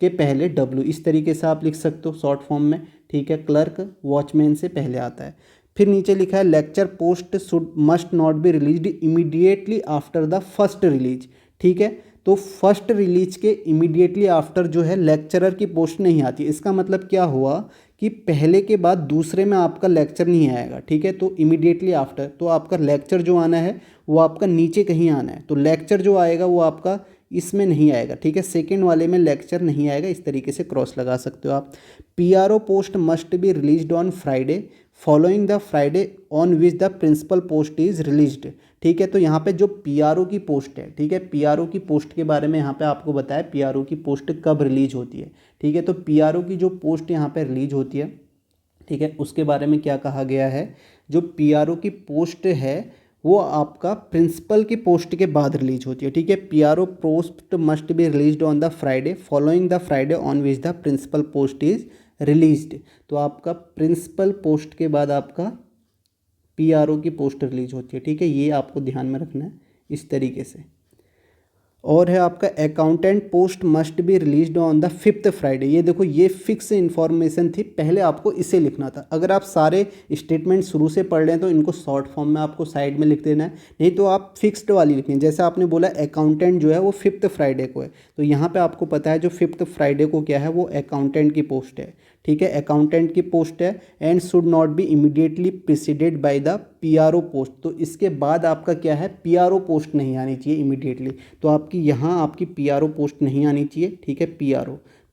के पहले डब्ल्यू, इस तरीके से आप लिख सकते हो शॉर्ट फॉर्म में, ठीक है। क्लर्क वॉचमैन से पहले आता है। फिर नीचे लिखा है lecture post should must not be released immediately after the first release, ठीक है। तो फर्स्ट रिलीज के इमीडिएटली आफ्टर जो है लेक्चरर की पोस्ट नहीं आती। इसका मतलब क्या हुआ कि पहले के बाद दूसरे में आपका लेक्चर नहीं आएगा, ठीक है। तो इमीडिएटली आफ्टर, तो आपका लेक्चर जो आना है वो आपका नीचे कहीं आना है, तो लेक्चर जो आएगा वो आपका इसमें नहीं आएगा, ठीक है। सेकंड वाले में लेक्चर नहीं आएगा, इस तरीके से क्रॉस लगा सकते हो आप। PRO post must be released on Friday following the Friday on which the principal post is released, ठीक है। तो यहाँ पे जो पीआरओ की पोस्ट है, ठीक है, पीआरओ की पोस्ट के बारे में यहाँ पे आपको बताया पीआरओ की पोस्ट कब रिलीज होती है, ठीक है। तो पीआरओ की जो पोस्ट यहाँ पे रिलीज होती है, ठीक है, उसके बारे में क्या कहा गया है, जो पीआरओ की पोस्ट है वो आपका प्रिंसिपल की पोस्ट के बाद रिलीज होती है, ठीक है। PRO post must be released on the Friday following the Friday on which the principal post is released. तो आपका प्रिंसिपल पोस्ट के बाद आपका पीआरओ की पोस्ट रिलीज होती है, ठीक है। ये आपको ध्यान में रखना है इस तरीके से। और है आपका accountant post must be released on the 5th Friday. ये देखो ये फिक्स इन्फॉर्मेशन थी, पहले आपको इसे लिखना था। अगर आप सारे स्टेटमेंट शुरू से पढ़ रहे हैं तो इनको शॉर्ट फॉर्म में आपको साइड में लिख देना है, नहीं तो आप फिक्स्ड वाली लिखें। जैसे आपने बोला अकाउंटेंट जो है वो 5th फ्राइडे को है, तो यहाँ पे आपको पता है जो 5th फ्राइडे को क्या है, वो अकाउंटेंट की पोस्ट है, ठीक है। अकाउंटेंट की पोस्ट है and should not be immediately preceded by the PRO post. तो इसके बाद आपका क्या है, पीआरओ पोस्ट नहीं आनी चाहिए इमीडिएटली। तो आपकी यहाँ आपकी पीआरओ पोस्ट नहीं आनी चाहिए, ठीक है।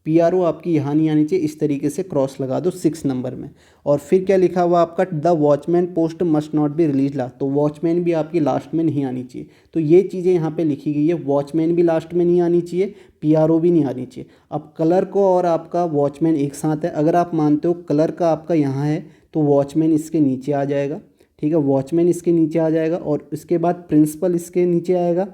पीआरओ आपकी यहाँ नहीं आनी चाहिए, इस तरीके से क्रॉस लगा दो 6 नंबर में। और फिर क्या लिखा हुआ आपका, the watchman post must not be release last. तो वॉचमैन भी आपकी लास्ट में नहीं आनी चाहिए। तो ये चीज़ें यहाँ पे लिखी गई है, वॉचमैन भी लास्ट में नहीं आनी चाहिए, पीआरओ भी नहीं आनी चाहिए। अब क्लर्क और आपका वॉचमैन एक साथ है, अगर आप मानते हो क्लर्क आपका यहाँ है तो वॉचमैन इसके नीचे आ जाएगा, ठीक है। वॉचमैन इसके नीचे आ जाएगा और इसके बाद प्रिंसिपल इसके नीचे आएगा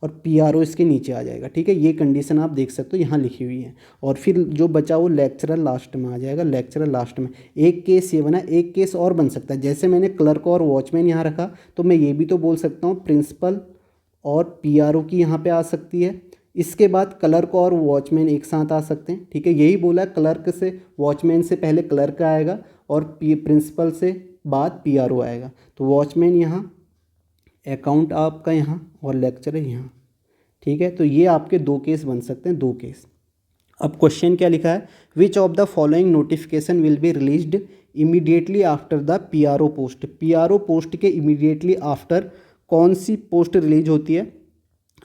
और पीआरओ इसके नीचे आ जाएगा, ठीक है। ये कंडीशन आप देख सकते हो यहाँ लिखी हुई है। और फिर जो बचा वो लेक्चरर लास्ट में आ जाएगा, लेक्चरर लास्ट में। एक केस ये बना, एक केस और बन सकता है। जैसे मैंने क्लर्क और वॉचमैन यहाँ रखा तो मैं ये भी तो बोल सकता हूँ प्रिंसिपल और पीआरओ की यहाँ पे आ सकती है। इसके बाद क्लर्क और वॉचमैन एक साथ आ सकते हैं, ठीक है। यही बोला, क्लर्क से वॉचमैन से पहले क्लर्क आएगा और प्रिंसिपल से बाद पीआरओ आएगा। तो वॉचमैन यहाँ, अकाउंट आपका यहाँ और लेक्चर है यहाँ, ठीक है। तो ये आपके 2 केस बन सकते हैं, 2 केस। अब क्वेश्चन क्या लिखा है, which of the following notification will be released immediately after the PRO post. PRO post के इमीडिएटली आफ्टर कौन सी पोस्ट रिलीज होती है,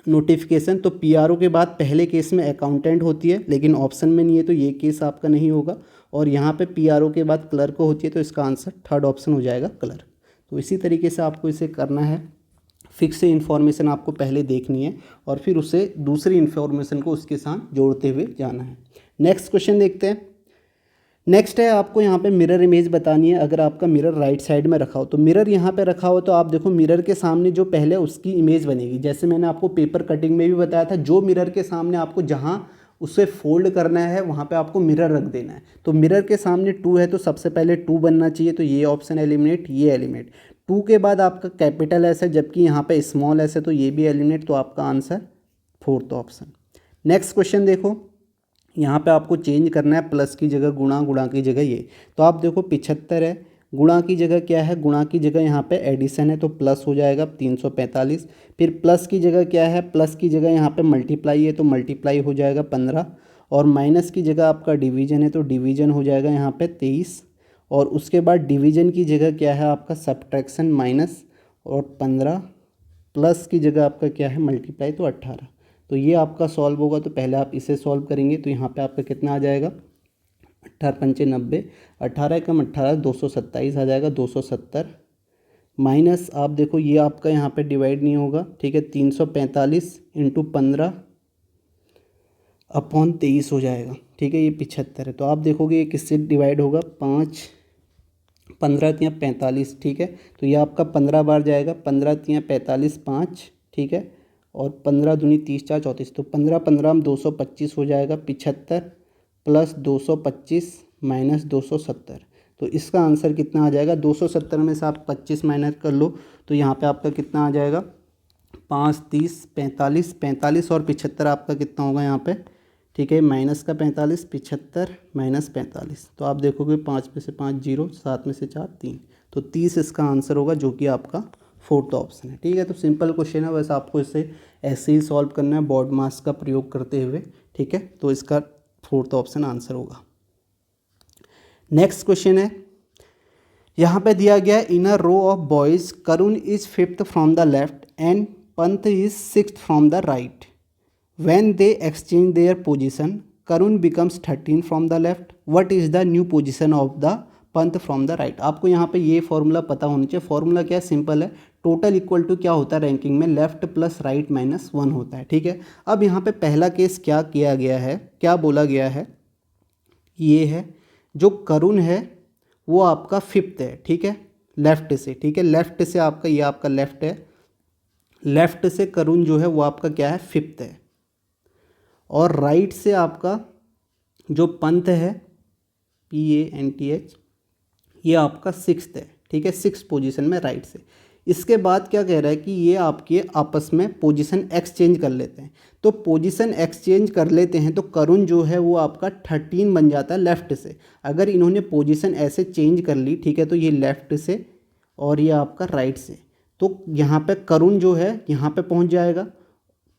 नोटिफिकेशन। तो पीआरओ के बाद पहले केस में अकाउंटेंट होती है, लेकिन ऑप्शन में नहीं है तो ये केस आपका नहीं होगा। और यहाँ पे पीआरओ के बाद क्लर्क होती है, तो इसका आंसर थर्ड ऑप्शन हो जाएगा क्लर्क। तो इसी तरीके से आपको इसे करना है। फिक्स इन्फॉर्मेशन आपको पहले देखनी है और फिर उसे दूसरी इन्फॉर्मेशन को उसके साथ जोड़ते हुए जाना है। नेक्स्ट क्वेश्चन देखते हैं। नेक्स्ट है, आपको यहाँ पे मिरर इमेज बतानी है। अगर आपका मिरर राइट साइड में रखा हो, तो मिरर यहाँ पे रखा हो तो आप देखो मिरर के सामने जो पहले उसकी इमेज बनेगी। जैसे मैंने आपको पेपर कटिंग में भी बताया था, जो मिरर के सामने आपको जहाँ उसे फोल्ड करना है वहाँ पे आपको मिरर रख देना है। तो मिरर के सामने 2 है तो सबसे पहले 2 बनना चाहिए, तो ये ऑप्शन एलिमिनेट, ये एलिमिनेट। 2 के बाद आपका कैपिटल एस है, जबकि यहाँ पे स्मॉल एस है, तो ये भी एलिमिनेट। तो आपका answer fourth option. Next question देखो, यहाँ पे आपको चेंज करना है, प्लस की जगह गुणा, गुणा की जगह ये। तो आप देखो 75 है, गुणा की जगह क्या है, गुणा की जगह यहाँ पे एडिशन है तो प्लस हो जाएगा 345। फिर प्लस की जगह क्या है, प्लस की जगह यहाँ पे मल्टीप्लाई है तो मल्टीप्लाई हो जाएगा 15। और माइनस की जगह आपका डिवीजन है तो डिवीजन हो जाएगा यहाँ पे 23। और उसके बाद डिवीजन की जगह क्या है आपका सब्ट्रैक्शन माइनस और 15। प्लस की जगह आपका क्या है मल्टीप्लाई तो 18। तो ये आपका सॉल्व होगा, तो पहले आप इसे सॉल्व करेंगे तो यहाँ पे आपका कितना आ जाएगा 18 पंचे 90, 18 कम 18 227 आ जाएगा, 270 माइनस आप देखो ये आपका यहाँ पे डिवाइड नहीं होगा, ठीक है। 345 इंटू 15 अपॉन 23 हो जाएगा, ठीक है। ये 75 है, तो आप देखोगे ये किससे डिवाइड होगा, 5 15 तियाँ 45, ठीक है। तो ये आपका 15 बार जाएगा, 15 तियाँ 45 5, ठीक है। और 15 दूनी 30 4 34, तो 15 15 में 225 हो जाएगा। 75 प्लस 225 माइनस 270, तो इसका आंसर कितना आ जाएगा, 270 में से आप 25 माइनस कर लो तो यहाँ पे आपका कितना आ जाएगा 5 30 45, 45 और 75 आपका कितना होगा यहाँ पे, ठीक है। माइनस का 45, 75 माइनस 45, तो आप देखोगे 5 में से 5 0, 7 में से 4 3, तो 30 इसका आंसर होगा, जो कि आपका फोर्थ ऑप्शन है, ठीक है। तो सिंपल क्वेश्चन है, बस आपको इसे ऐसे ही सॉल्व करना है बोर्ड मार्क्स का प्रयोग करते हुए, ठीक है। तो इसका फोर्थ ऑप्शन आंसर होगा। नेक्स्ट क्वेश्चन है, यहाँ पे दिया गया in a row of boys Karun is 5th from the left and Pant is 6th from the right. When they exchange their position Karun becomes 13 from the left. What is the new position of the Pant from the right. आपको यहाँ पे ये formula पता होना चाहिए। Formula क्या है, simple है, टोटल इक्वल टू क्या होता है रैंकिंग में, लेफ्ट प्लस राइट माइनस 1 होता है, ठीक है। अब यहाँ पे पहला केस क्या किया गया है, क्या बोला गया है, ये है जो करुण है वो आपका 5th है, ठीक है, लेफ्ट से, ठीक है। लेफ्ट से आपका ये आपका लेफ्ट है, लेफ्ट से करुण जो है वो आपका क्या है 5th है। और राइट से आपका जो पंत है PANTH ये आपका 6th है, ठीक है, 6th पोजीशन में राइट से। इसके बाद क्या कह रहा है कि ये आपके आपस में पोजीशन एक्सचेंज कर लेते हैं। तो पोजीशन एक्सचेंज कर लेते हैं तो करुण जो है वो आपका 13 बन जाता है लेफ़्ट से। अगर इन्होंने पोजीशन ऐसे चेंज कर ली, ठीक है, तो ये लेफ़्ट से और ये आपका राइट से, तो यहाँ पे करुण जो है यहाँ पे पहुँच जाएगा,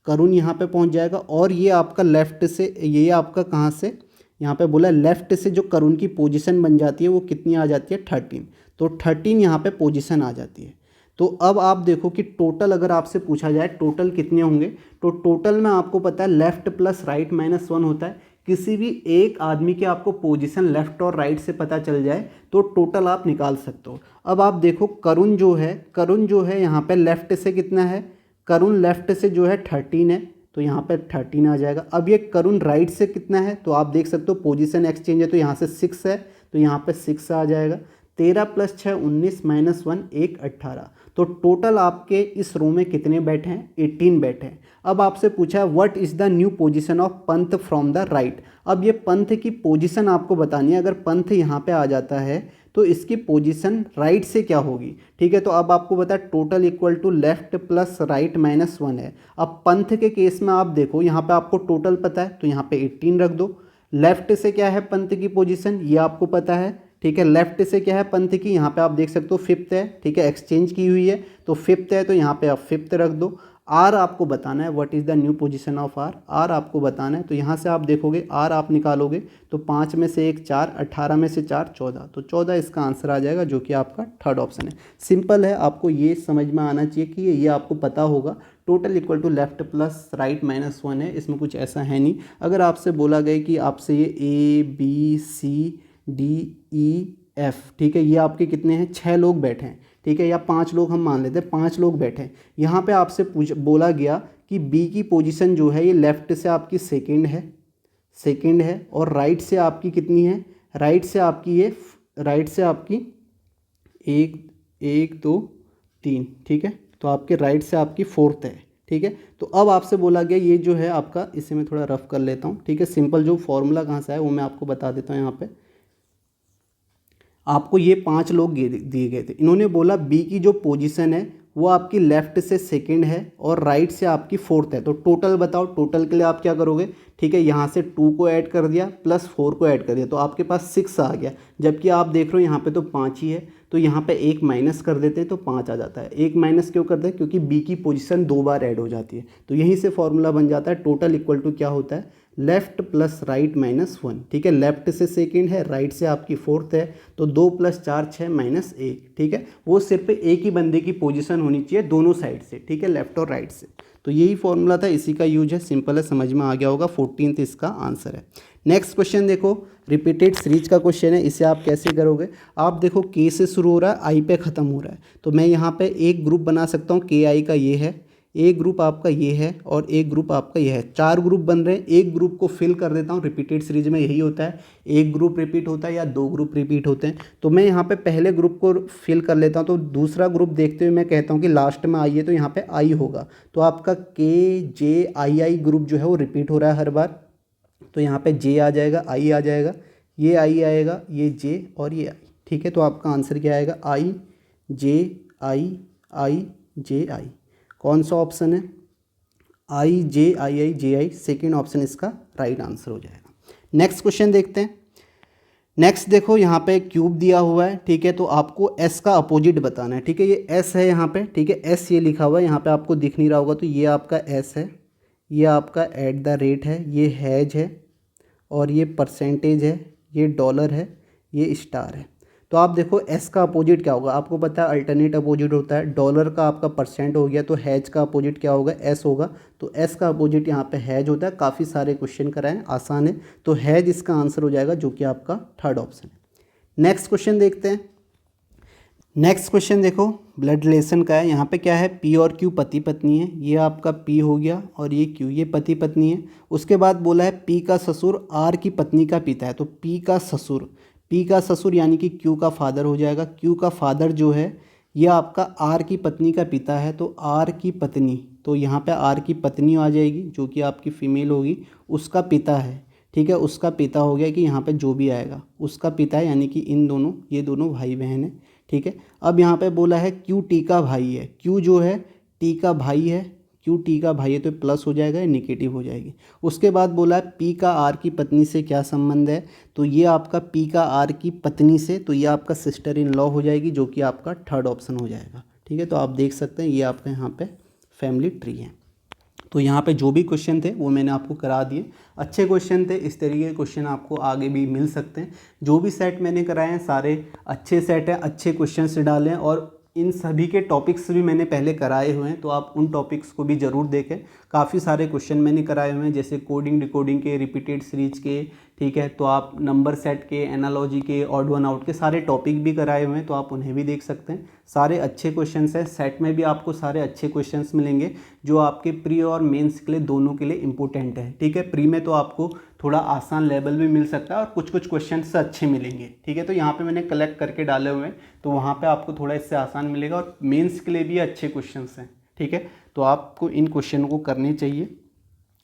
करुण यहाँ पे पहुँच जाएगा। और ये आपका लेफ़्ट से, ये आपका कहाँ से, यहाँ पे बोला लेफ़्ट से जो करुण की पोजीशन बन जाती है वो कितनी आ जाती है 13, तो 13 यहाँ पे पोजीशन आ जाती है। तो अब आप देखो कि टोटल अगर आपसे पूछा जाए टोटल कितने होंगे, तो टोटल में आपको पता है लेफ़्ट प्लस राइट माइनस 1 होता है। किसी भी एक आदमी के आपको पोजीशन लेफ़्ट और राइट से पता चल जाए तो टोटल आप निकाल सकते हो। अब आप देखो करुण जो है यहाँ पे लेफ़्ट से कितना है, करुण लेफ़्ट से जो है 13 है, तो यहाँ पे 13 आ जाएगा। अब ये करुण राइट से कितना है, तो आप देख सकते हो पोजीशन एक्सचेंज है तो यहाँ से 6 है, तो यहाँ पे 6 आ जाएगा। 13 प्लस 6 19 माइनस 1 1 18, तो टोटल आपके इस रो में कितने बैठे हैं 18 बैठे हैं। अब आपसे पूछा है what is the new position of पंथ फ्रॉम द राइट। अब ये पंथ की पोजीशन आपको बतानी है। अगर पंथ यहाँ पे आ जाता है तो इसकी पोजीशन राइट से क्या होगी, ठीक है। तो अब आपको पता है total equal to left plus right minus 1 है। अब पंथ के केस में आप देखो यहाँ पे आपको टोटल पता है तो यहाँ पे 18 रख दो। लेफ्ट से क्या है पंथ की पोजीशन ये आपको पता है, ठीक है। लेफ्ट से क्या है पंथ की, यहाँ पे आप देख सकते हो 5th है, ठीक है, एक्सचेंज की हुई है तो 5th है, तो यहाँ पे आप 5th रख दो। आर आपको बताना है, what is the new position of R, R आपको बताना है। तो यहाँ से आप देखोगे आर आप निकालोगे तो 5 में से 1 4, 18 में से 4 14, तो 14 इसका आंसर आ जाएगा, जो कि आपका थर्ड ऑप्शन है। सिंपल है, आपको ये समझ में आना चाहिए कि ये आपको पता होगा। Total equal to left plus right minus 1 है, इसमें कुछ ऐसा है नहीं। अगर आपसे बोला गया कि आपसे ये A B C D E F, ठीक है, ये आपके कितने हैं, 6 लोग बैठे हैं, ठीक है, या 5 लोग हम मान लेते हैं, 5 लोग बैठे हैं। यहाँ पे आपसे बोला गया कि बी की पोजीशन जो है ये लेफ़्ट से आपकी सेकंड है और राइट से आपकी कितनी है, राइट से आपकी 1 2 3, ठीक है, तो आपके राइट से आपकी फोर्थ है, ठीक है। तो अब आपसे बोला गया ये जो है आपका, इसे मैं थोड़ा रफ कर लेता हूँ, ठीक है, सिंपल जो फॉर्मूला कहाँ से है वो मैं आपको बता देता हूँ। यहाँ पे आपको ये 5 लोग दिए गए थे, इन्होंने बोला बी की जो पोजीशन है वो आपकी लेफ़्ट से सेकंड है और राइट से आपकी फोर्थ है। तो टोटल बताओ, टोटल के लिए आप क्या करोगे, ठीक है, यहाँ से 2 को ऐड कर दिया प्लस 4 को ऐड कर दिया, तो आपके पास 6 आ गया। जबकि आप देख रहे हो यहाँ पे तो 5 ही है, तो यहाँ पे 1 माइनस कर देते हैं तो 5 आ जाता है। 1 माइनस क्यों करते हैं, क्योंकि बी की पोजीशन 2 बार ऐड हो जाती है। तो यहीं से फॉर्मूला बन जाता है, टोटल इक्वल टू क्या होता है, लेफ्ट प्लस राइट माइनस 1, ठीक है, लेफ्ट से सेकंड है, राइट से आपकी फोर्थ है, तो 2 + 4 6 - 1, ठीक है। वो सिर्फ एक ही बंदे की पोजीशन होनी चाहिए दोनों साइड से, ठीक है, लेफ्ट और राइट से। तो यही फॉर्मूला था, इसी का यूज है, सिंपल है, समझ में आ गया होगा। 14th इसका आंसर है। नेक्स्ट क्वेश्चन देखो, रिपीटेड सीरीज का क्वेश्चन है, इसे आप कैसे करोगे। आप देखो के से शुरू हो रहा है, आई पे ख़त्म हो रहा है, तो मैं यहाँ पे एक ग्रुप बना सकता हूँ, के आई का ये है, एक ग्रुप आपका ये है और एक ग्रुप आपका ये है, 4 ग्रुप बन रहे हैं। एक ग्रुप को फिल कर देता हूँ, रिपीटेड सीरीज में यही होता है, एक ग्रुप रिपीट होता है या 2 ग्रुप रिपीट होते हैं। तो मैं यहाँ पे पहले ग्रुप को फिल कर लेता हूँ, तो दूसरा ग्रुप देखते हुए मैं कहता हूँ कि लास्ट में आई है, तो यहाँ पे आई होगा। तो आपका के जे आई आई ग्रुप जो है वो रिपीट हो रहा है हर बार, तो यहाँ पे जे आ जाएगा, आई आ जाएगा, ये आई आएगा, ये जे और ये आई, ठीक है। तो आपका आंसर क्या आएगा, आई जे आई। कौन सा ऑप्शन है, आई जे आई, सेकेंड ऑप्शन इसका राइट आंसर हो जाएगा। नेक्स्ट क्वेश्चन देखते हैं। नेक्स्ट देखो, यहाँ पे क्यूब दिया हुआ है, ठीक है, तो आपको एस का अपोजिट बताना है, ठीक है, ये एस है यहाँ पे, ठीक है, एस ये लिखा हुआ है, यहाँ पे आपको दिख नहीं रहा होगा, तो ये आपका एस है, ये आपका @ है, ये हैज है और ये परसेंटेज है, ये डॉलर है, ये स्टार है। तो आप देखो एस का अपोजिट क्या होगा, आपको पता है अल्टरनेट अपोजिट होता है, डॉलर का आपका परसेंट हो गया, तो हैज का अपोजिट क्या होगा, एस होगा, तो एस का अपोजिट यहाँ पे हैज होता है। काफ़ी सारे क्वेश्चन कराएं, आसान है, तो हैज इसका आंसर हो जाएगा, जो कि आपका थर्ड ऑप्शन है। नेक्स्ट क्वेश्चन देखते हैं। नेक्स्ट क्वेश्चन देखो, ब्लड रिलेशन का है। यहाँ पे क्या है, पी और क्यू पति पत्नी है, ये आपका पी हो गया और ये क्यू, ये पति पत्नी है। उसके बाद बोला है पी का ससुर आर की पत्नी का पिता है, तो पी का ससुर यानी कि क्यू का फादर हो जाएगा। क्यू का फादर जो है ये आपका आर की पत्नी का पिता है, तो आर की पत्नी, तो यहाँ पे आर की पत्नी आ जाएगी, जो कि आपकी फीमेल होगी, उसका पिता है, ठीक है, उसका पिता हो गया कि यहाँ पे जो भी आएगा उसका पिता है, यानी कि इन दोनों, ये दोनों भाई बहन है, ठीक है। अब यहाँ पे बोला है क्यू टी का भाई है, क्यू जो है टी का भाई है, क्यू टी का भाई है, तो प्लस हो जाएगा या निगेटिव हो जाएगी। उसके बाद बोला है पी का आर की पत्नी से क्या संबंध है, तो ये आपका पी का आर की पत्नी से, तो ये आपका सिस्टर इन लॉ हो जाएगी, जो कि आपका थर्ड ऑप्शन हो जाएगा, ठीक है। तो आप देख सकते हैं ये आपका यहाँ पे फैमिली ट्री है। तो यहाँ पे जो भी क्वेश्चन थे वो मैंने आपको करा दिए, अच्छे क्वेश्चन थे, इस तरीके के क्वेश्चन आपको आगे भी मिल सकते हैं। जो भी सेट मैंने कराए हैं सारे अच्छे सेट हैं, अच्छे क्वेश्चन से डालें, और इन सभी के टॉपिक्स भी मैंने पहले कराए हुए हैं, तो आप उन टॉपिक्स को भी ज़रूर देखें। काफ़ी सारे क्वेश्चन मैंने कराए हुए हैं, जैसे कोडिंग डिकोडिंग के, रिपीटेड सीरीज के, ठीक है, तो आप नंबर सेट के, एनालॉजी के, ऑड वन आउट के सारे टॉपिक भी कराए हुए हैं, तो आप उन्हें भी देख सकते हैं। सारे अच्छे क्वेश्चंस हैं, सेट में भी आपको सारे अच्छे क्वेश्चंस मिलेंगे, जो आपके प्री और मेंस के लिए दोनों के लिए इंपॉर्टेंट है, ठीक है। प्री में तो आपको थोड़ा आसान लेवल भी मिल सकता है और कुछ कुछ क्वेश्चंस अच्छे मिलेंगे, ठीक है। तो यहाँ पे मैंने कलेक्ट करके डाले हुए हैं, तो वहाँ पे आपको थोड़ा इससे आसान मिलेगा, और मेंस के लिए भी अच्छे क्वेश्चंस हैं, ठीक है। तो आपको इन क्वेश्चन को करने चाहिए।